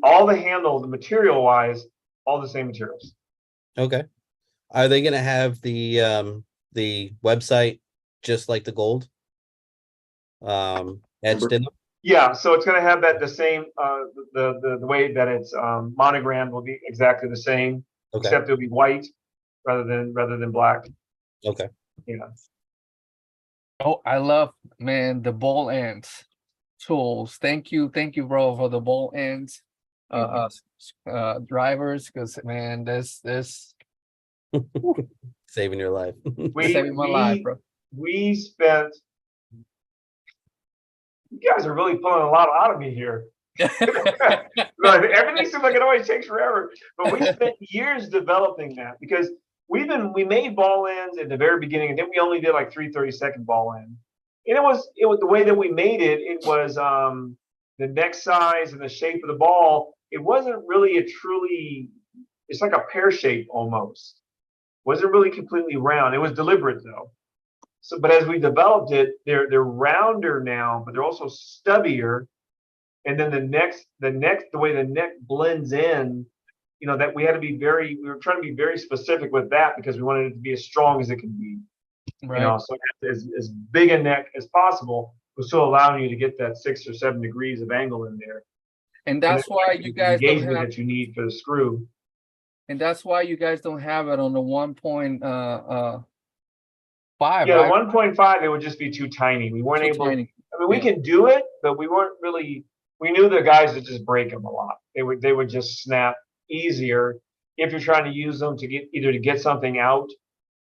[SPEAKER 2] all the handles, the material wise, all the same materials.
[SPEAKER 3] Okay. Are they going to have the website just like the gold? Etched in them?
[SPEAKER 2] Yeah, so it's going to have the same the way that it's monogrammed will be exactly the same, except it'll be white rather than black.
[SPEAKER 3] Okay.
[SPEAKER 2] Yeah.
[SPEAKER 1] Oh, I love, man, the ball ends tools. Thank you, bro, for the ball ends drivers, because man, this
[SPEAKER 3] Saving your life.
[SPEAKER 1] saving my life, bro.
[SPEAKER 2] We spent. You guys are really pulling a lot out of me here. Everything seems like it always takes forever, but we spent years developing that because we made ball ends at the very beginning, and then we only did like 3/32 ball end. And it was the way that we made it. It was the neck size and the shape of the ball it wasn't really a truly, it's like a pear shape almost. Wasn't really completely round. It was deliberate though. So, but as we developed it, they're rounder now, but they're also stubbier. And then the way the neck blends in, you know, that we were trying to be very specific with that because we wanted it to be as strong as it can be.
[SPEAKER 1] Right.
[SPEAKER 2] You know, so as big a neck as possible, but still allowing you to get that 6 or 7 degrees of angle in there.
[SPEAKER 1] And that's why you guys don't
[SPEAKER 2] engagement
[SPEAKER 1] have,
[SPEAKER 2] that you need for the screw.
[SPEAKER 1] and that's why you guys don't have it on the 1.5,
[SPEAKER 2] Yeah,
[SPEAKER 1] right?
[SPEAKER 2] 1.5, it would just be too tiny. We weren't
[SPEAKER 1] Too
[SPEAKER 2] able.
[SPEAKER 1] tiny.
[SPEAKER 2] I mean, we
[SPEAKER 1] Yeah.
[SPEAKER 2] can do it, but we weren't really. We knew the guys would just break them a lot. They would just snap easier if you're trying to use them to get something out,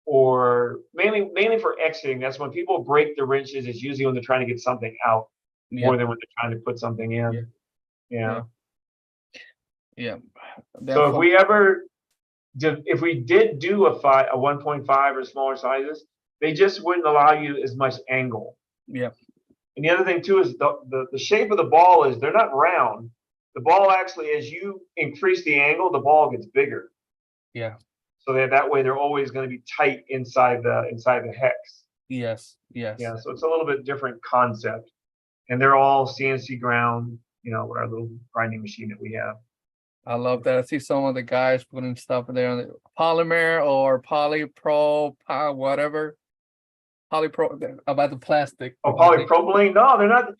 [SPEAKER 2] or mainly for exiting. That's when people break the wrenches. It's usually when they're trying to get something out more than when they're trying to put something in. Yeah.
[SPEAKER 1] Yeah.
[SPEAKER 2] So if we did do a 1.5 or smaller sizes, they just wouldn't allow you as much angle.
[SPEAKER 1] Yeah.
[SPEAKER 2] And the other thing too is the shape of the ball is they're not round. The ball actually, as you increase the angle, the ball gets bigger.
[SPEAKER 1] Yeah.
[SPEAKER 2] So that way they're always going to be tight inside the hex.
[SPEAKER 1] Yes. Yes.
[SPEAKER 2] Yeah. So it's a little bit different concept, and they're all CNC ground. You know, with our little grinding machine that we have.
[SPEAKER 1] I love that. I see some of the guys putting stuff there on the polymer or polypro, whatever. Polypro about the plastic.
[SPEAKER 2] Oh, polypropylene? No, they're not.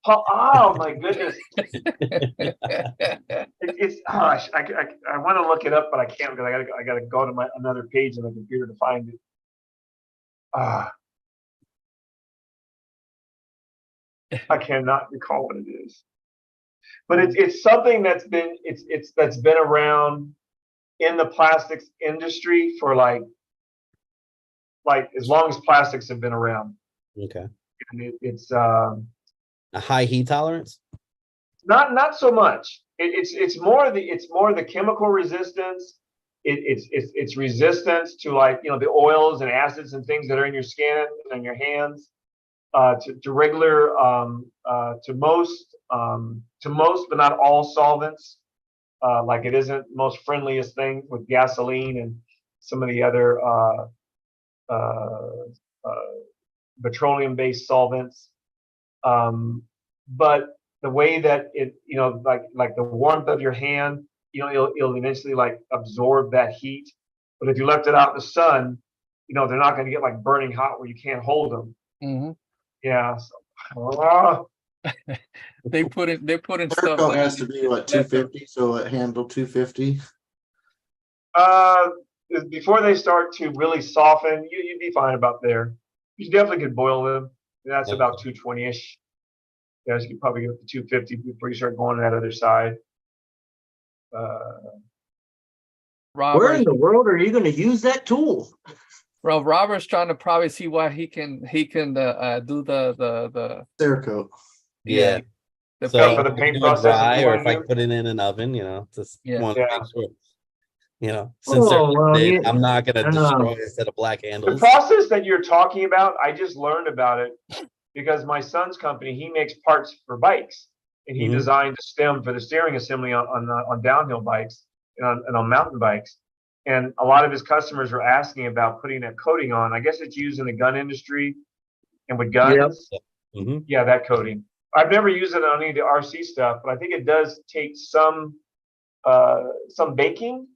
[SPEAKER 2] Oh my goodness! It's gosh, I want to look it up, but I can't because I gotta go to another page on the computer to find it. I cannot recall what it is. But it's something that's been around in the plastics industry for like as long as plastics have been around.
[SPEAKER 3] Okay.
[SPEAKER 2] And it's
[SPEAKER 3] A high heat tolerance?
[SPEAKER 2] not so much. It's more the chemical resistance. It's resistance to, like, you know, the oils and acids and things that are in your skin and your hands. To regular to most but not all solvents. Like it isn't most friendliest thing with gasoline and some of the other petroleum-based solvents. But the way that it, you know, like the warmth of your hand, you know, it'll eventually like absorb that heat. But if you left it out in the sun, you know, they're not going to get like burning hot where you can't hold them.
[SPEAKER 1] Mm-hmm.
[SPEAKER 2] Yeah. So,
[SPEAKER 1] They put in stuff.
[SPEAKER 5] Clear coat has to be what, 250, so it handle 250.
[SPEAKER 2] before they start to really soften, you'd be fine about there. You definitely could boil them. That's about 220-ish. Yeah, you could probably get up to 250 before you start going to that other side.
[SPEAKER 4] Where in the world are you going to use that tool?
[SPEAKER 1] Well, Robert's trying to probably see why he can do the
[SPEAKER 5] Cerakote.
[SPEAKER 3] Yeah.
[SPEAKER 1] the
[SPEAKER 3] So
[SPEAKER 2] for the
[SPEAKER 3] if
[SPEAKER 2] paint
[SPEAKER 3] I do it
[SPEAKER 2] process that
[SPEAKER 3] dry,
[SPEAKER 2] you
[SPEAKER 3] or
[SPEAKER 2] wanna
[SPEAKER 3] if I
[SPEAKER 2] do?
[SPEAKER 3] put it in an oven, you know, just want to make sure. You know, since they're limited, I'm not gonna destroy a set of black
[SPEAKER 2] The
[SPEAKER 3] handles.
[SPEAKER 2] process that you're talking about, I just learned about it because my son's company, he makes parts for bikes, and he designed a stem for the steering assembly on downhill bikes and on mountain bikes. And a lot of his customers are asking about putting that coating on. I guess it's used in the gun industry and with guns.
[SPEAKER 3] Yep.
[SPEAKER 2] Yeah, that coating. I've never used it on any of the RC stuff, but I think it does take some baking.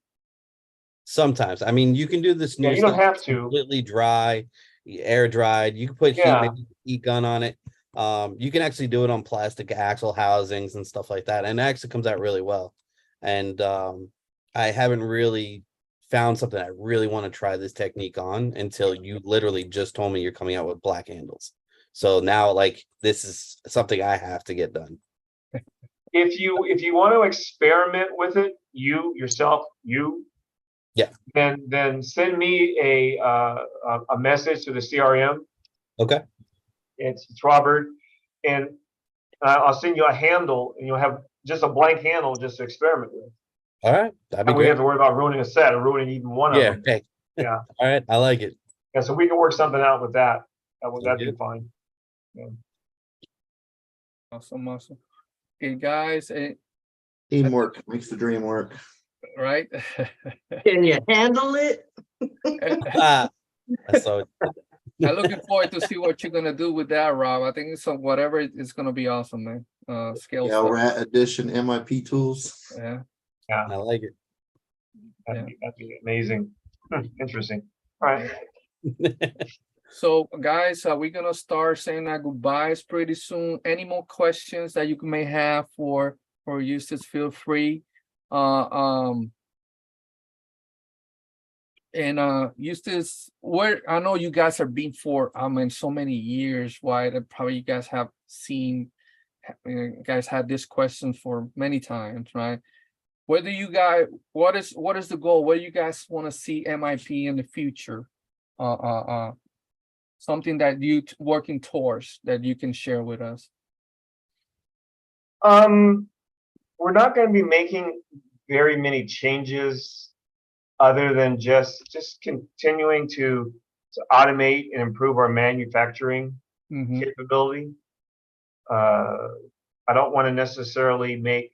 [SPEAKER 3] Sometimes, I mean, you can do this new
[SPEAKER 2] Yeah, you don't
[SPEAKER 3] stuff
[SPEAKER 2] have
[SPEAKER 3] that's
[SPEAKER 2] to.
[SPEAKER 3] completely dry, air dried. You can put heat gun on it. You can actually do it on plastic axle housings and stuff like that, and it actually comes out really well. And I haven't really found something I really want to try this technique on until you literally just told me you're coming out with black handles. So now, like, this is something I have to get done.
[SPEAKER 2] If you want to experiment with it, then send me a message to the CRM.
[SPEAKER 3] Okay.
[SPEAKER 2] It's Robert, and I'll send you a handle, and you'll have just a blank handle just to experiment with.
[SPEAKER 3] All right, that'd be
[SPEAKER 2] and we
[SPEAKER 3] great.
[SPEAKER 2] have to worry about ruining a set or ruining even one of them.
[SPEAKER 3] Okay.
[SPEAKER 2] Yeah.
[SPEAKER 3] All right, I like it.
[SPEAKER 2] Yeah, so we can work something out with that. That'd be fine. Yeah.
[SPEAKER 1] Awesome. Okay, guys,
[SPEAKER 5] Teamwork makes the dream work.
[SPEAKER 1] right?
[SPEAKER 4] Can you handle it?
[SPEAKER 3] Ah, so
[SPEAKER 1] I'm looking forward to see what you're gonna do with that, Rob. I think it's whatever it's gonna be awesome, man. Scale
[SPEAKER 5] Yeah,
[SPEAKER 1] stuff.
[SPEAKER 5] rat addition MIP tools.
[SPEAKER 1] Yeah.
[SPEAKER 2] Yeah,
[SPEAKER 3] I like it.
[SPEAKER 2] that'd be amazing. Interesting. All right.
[SPEAKER 1] So guys, we're gonna start saying our goodbyes pretty soon. Any more questions that you may have for Eustace, feel free. Eustace, where I know you guys have been for so many years, right? And probably you guys have seen, you guys had this question for many times, right? Whether you guys, what is the goal? Where you guys want to see MIP in the future? Something that you working towards that you can share with us.
[SPEAKER 2] We're not going to be making very many changes other than just continuing to automate and improve our manufacturing capability. I don't want to necessarily make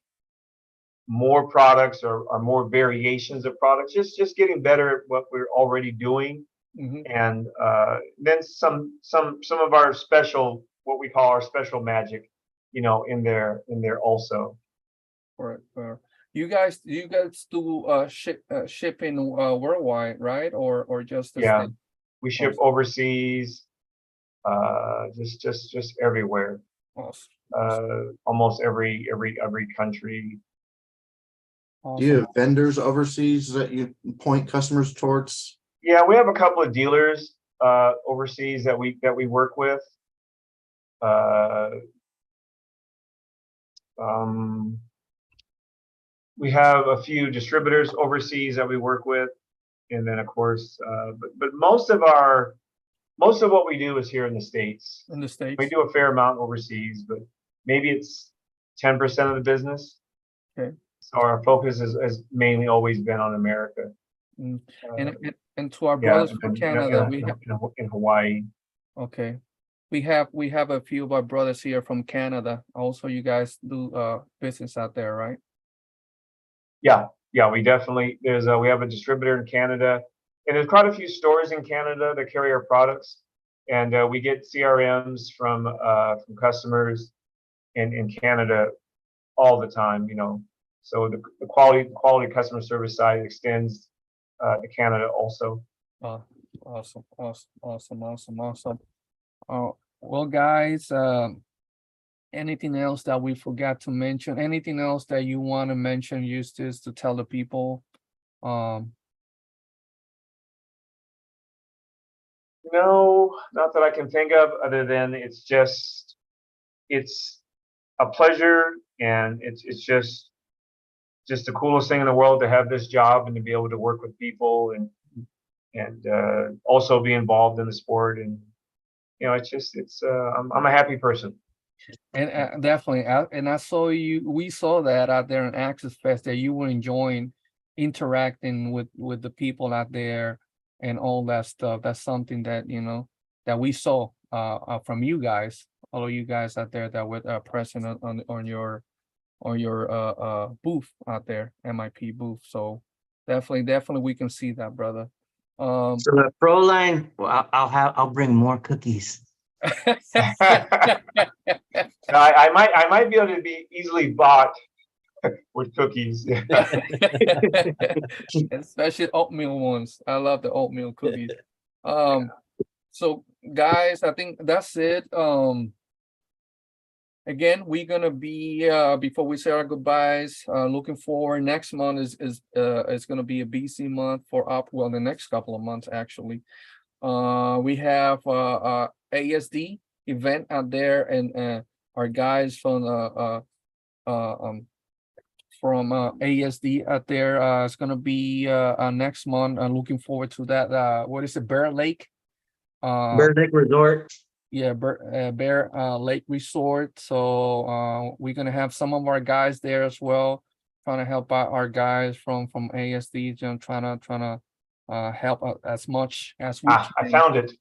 [SPEAKER 2] more products or more variations of products, just getting better at what we're already doing. And then some of our special, what we call our special magic, you know, in there also.
[SPEAKER 1] Right. You guys do shipping worldwide, right? Or just the
[SPEAKER 2] Yeah,
[SPEAKER 1] state?
[SPEAKER 2] we ship overseas, just everywhere.
[SPEAKER 1] Awesome.
[SPEAKER 2] Almost every country.
[SPEAKER 5] Do you
[SPEAKER 1] Awesome.
[SPEAKER 5] have vendors overseas that you point customers towards?
[SPEAKER 2] Yeah, we have a couple of dealers overseas that we work with. We have a few distributors overseas that we work with, and then of course, but most of what we do is here in the States.
[SPEAKER 1] In the States.
[SPEAKER 2] We do a fair amount overseas, but maybe it's 10% of the business.
[SPEAKER 1] Okay.
[SPEAKER 2] So our focus has mainly always been on America.
[SPEAKER 1] And to our brothers from Canada, we have
[SPEAKER 2] in Hawaii.
[SPEAKER 1] okay. We have a few of our brothers here from Canada. Also, you guys do business out there, right?
[SPEAKER 2] Yeah, we definitely we have a distributor in Canada, and there's quite a few stores in Canada that carry our products, and we get CRMs from customers in Canada all the time, you know. So the quality customer service side extends to Canada also.
[SPEAKER 1] Awesome. Well, guys, anything else that we forgot to mention? Anything else that you want to mention, Eustace, to tell the people?
[SPEAKER 2] No, not that I can think of, other than it's a pleasure, and it's just the coolest thing in the world to have this job and to be able to work with people and also be involved in the sport. And you know, I'm a happy person.
[SPEAKER 1] And definitely, and we saw that out there in Access Fest, that you were enjoying interacting with the people out there and all that stuff. That's something that, you know, that we saw from you guys, all of you guys out there that were present on your booth out there, MIP booth. So definitely we can see that, brother.
[SPEAKER 4] So the pro line, well, I'll bring more cookies.
[SPEAKER 2] I might be able to be easily bought with cookies.
[SPEAKER 1] Especially oatmeal ones. I love the oatmeal cookies. So guys, I think that's it. Again, we're gonna be before we say our goodbyes, looking forward. Next month is gonna be a busy month for the next couple of months actually. We have ASD event out there, and our guys from ASD out there. It's gonna be next month. I'm looking forward to that. What is it, Bear Lake?
[SPEAKER 4] Bird Lake Resort.
[SPEAKER 1] Yeah, Bear Lake Resort. So we're gonna have some of our guys there as well, trying to help out our guys from ASD, you know, trying to help out as much as we can.
[SPEAKER 2] I found it.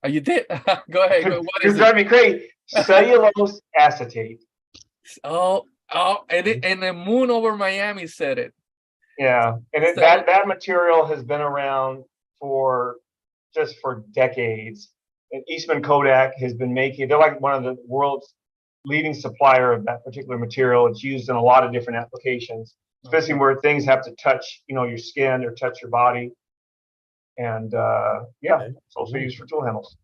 [SPEAKER 1] Oh, you did? Go ahead. What
[SPEAKER 2] You're
[SPEAKER 1] is
[SPEAKER 2] driving me crazy. Cellulose acetate.
[SPEAKER 1] Oh, Oh, and the moon over Miami said it.
[SPEAKER 2] Yeah, and
[SPEAKER 1] So-
[SPEAKER 2] that material has been around for decades. And Eastman Kodak has been making. They're like one of the world's leading supplier of that particular material. It's used in a lot of different applications, especially where things have to touch, your skin or touch your body. And yeah,
[SPEAKER 3] Okay.
[SPEAKER 2] it's also used for tool handles.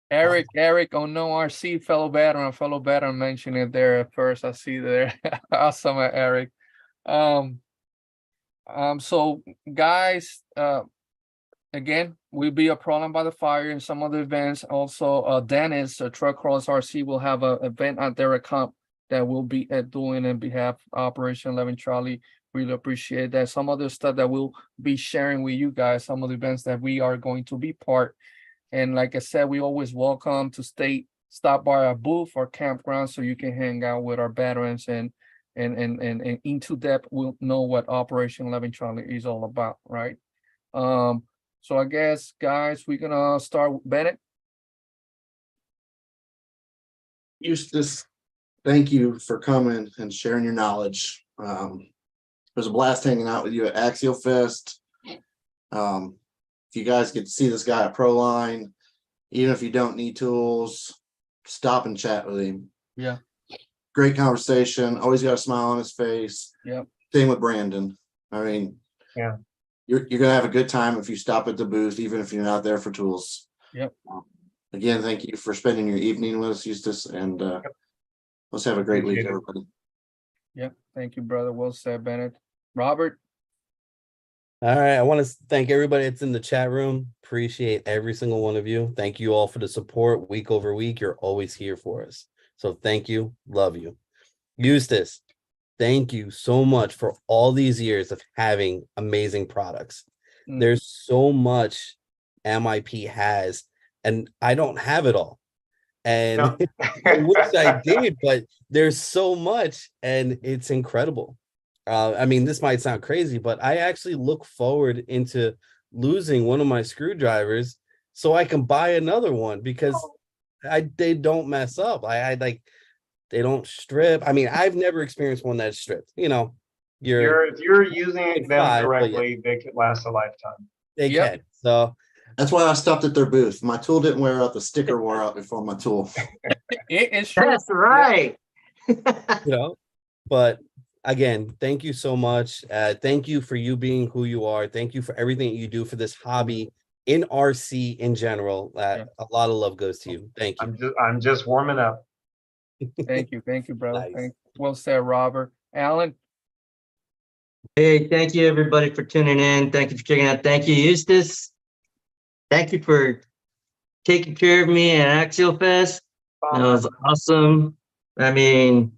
[SPEAKER 1] Eric, oh no, RC fellow veteran mentioned it there at first. I see there. Awesome, Eric. So guys, again, we'll be a Problem by the Fire in some other events. Also, Dennis, Truck Cross RC will have an event at their account that we'll be doing in behalf of Operation 11 Charlie. Really appreciate that. Some other stuff that we'll be sharing with you guys, some of the events that we are going to be part. And like I said, we always welcome to stop by our booth or campground so you can hang out with our veterans and into depth we'll know what Operation 11 Charlie is all about, right? So I guess, guys, we're gonna start with Bennett.
[SPEAKER 5] Eustace, thank you for coming and sharing your knowledge. It was a blast hanging out with you at Axial Fest. If you guys get to see this guy at Proline, even if you don't need tools, stop and chat with him.
[SPEAKER 1] Yeah.
[SPEAKER 5] Great conversation. Always got a smile on his face.
[SPEAKER 1] Yeah.
[SPEAKER 5] Same with Brandon. I mean,
[SPEAKER 2] Yeah.
[SPEAKER 5] You're gonna have a good time if you stop at the booth, even if you're not there for tools.
[SPEAKER 1] Yep.
[SPEAKER 5] Again, thank you for spending your evening with us, Eustace, and let's have a great week,
[SPEAKER 2] Appreciate it.
[SPEAKER 5] everybody.
[SPEAKER 1] Yep. Thank you, brother. Well said, Bennett. Robert.
[SPEAKER 3] All right. I want to thank everybody that's in the chat room. Appreciate every single one of you. Thank you all for the support week over week. You're always here for us. So thank you. Love you. Eustace, thank you so much for all these years of having amazing products.
[SPEAKER 1] Mm.
[SPEAKER 3] There's so much MIP has, and I don't have it all. And
[SPEAKER 2] No.
[SPEAKER 3] I wish I did, but there's so much, and it's incredible. I mean, this might sound crazy, but I actually look forward into losing one of my screwdrivers so I can buy another one because they don't mess up. I like they don't strip. I mean, I've never experienced one that's stripped. You know,
[SPEAKER 2] if you're using them
[SPEAKER 3] five, but
[SPEAKER 2] correctly, they could last a lifetime.
[SPEAKER 3] they
[SPEAKER 1] Yep.
[SPEAKER 3] can. So
[SPEAKER 5] That's why I stopped at their booth. My tool didn't wear out. The sticker wore out before my tool.
[SPEAKER 1] It is true.
[SPEAKER 4] That's right.
[SPEAKER 3] but again, thank you so much. Thank you for you being who you are. Thank you for everything you do for this hobby in RC in general. A lot of love goes to you. Thank you.
[SPEAKER 2] I'm just warming up.
[SPEAKER 1] Thank you, brother.
[SPEAKER 3] Nice.
[SPEAKER 1] Well said, Robert. Alan.
[SPEAKER 4] Hey, thank you everybody for tuning in. Thank you for checking out. Thank you, Eustace. Thank you for taking care of me at Axial Fest. That was awesome. I mean,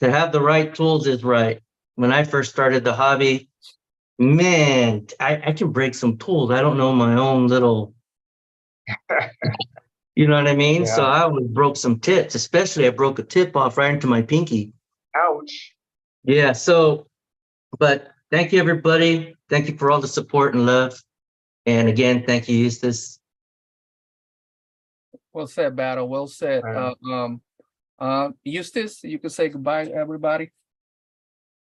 [SPEAKER 4] to have the right tools is right. When I first started the hobby, man, I can break some tools. I don't know my own little, you know what I mean? So
[SPEAKER 2] Yeah.
[SPEAKER 4] I broke some tips, especially I broke a tip off right into my pinky.
[SPEAKER 2] Ouch.
[SPEAKER 4] Yeah, so, but thank you, everybody. Thank you for all the support and love. And again, thank you, Eustace.
[SPEAKER 1] Well said, Battle. Well said.
[SPEAKER 2] Right.
[SPEAKER 1] Eustace, you can say goodbye to everybody.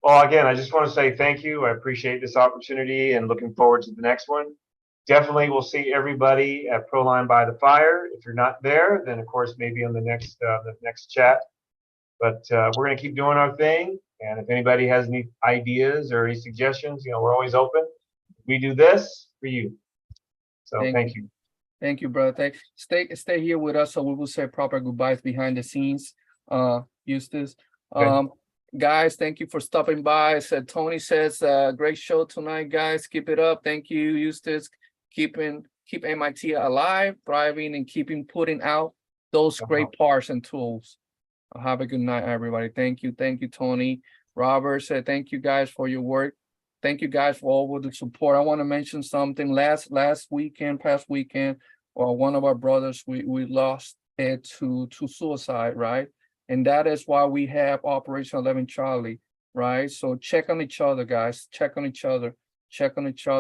[SPEAKER 2] Well, again, I just want to say thank you. I appreciate this opportunity and looking forward to the next one. Definitely we'll see everybody at Proline by the Fire. If you're not there, then of course maybe on the next chat. But we're going to keep doing our thing. And if anybody has any ideas or any suggestions, we're always open. We do this for you. So thank you.
[SPEAKER 1] Thank you, brother. Stay here with us so we will say proper goodbyes behind the scenes, Eustace.
[SPEAKER 2] Okay.
[SPEAKER 1] Guys, thank you for stopping by. Tony says, great show tonight, guys. Keep it up. Thank you, Eustace. Keep MIT alive, thriving, and keeping putting out those great parts and tools. Have a good night, everybody. Thank you, Tony. Robert said, thank you guys for your work. Thank you guys for all the support. I want to mention something. Past weekend, one of our brothers, we lost it to suicide, right? And that is why we have Operation 11 Charlie, right? So check on each other, guys. Check on each other.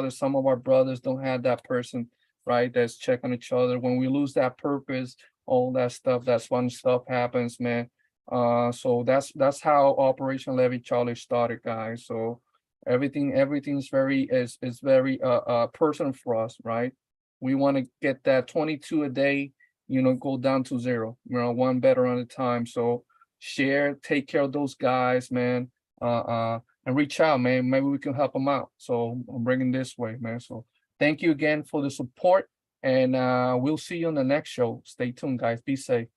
[SPEAKER 1] Some of our brothers don't have that person, right? That's check on each other. When we lose that purpose, all that stuff, that's when stuff happens, man. So that's how Operation Levy Charlie started, guys. So everything's very is very personal for us, right? We want to get that 22 a day, go down to 0, one better at a time. So share, take care of those guys, man. And reach out, man. Maybe we can help them out. So I'm bringing this way, man. So thank you again for the support, and we'll see you on the next show. Stay tuned, guys. Be safe.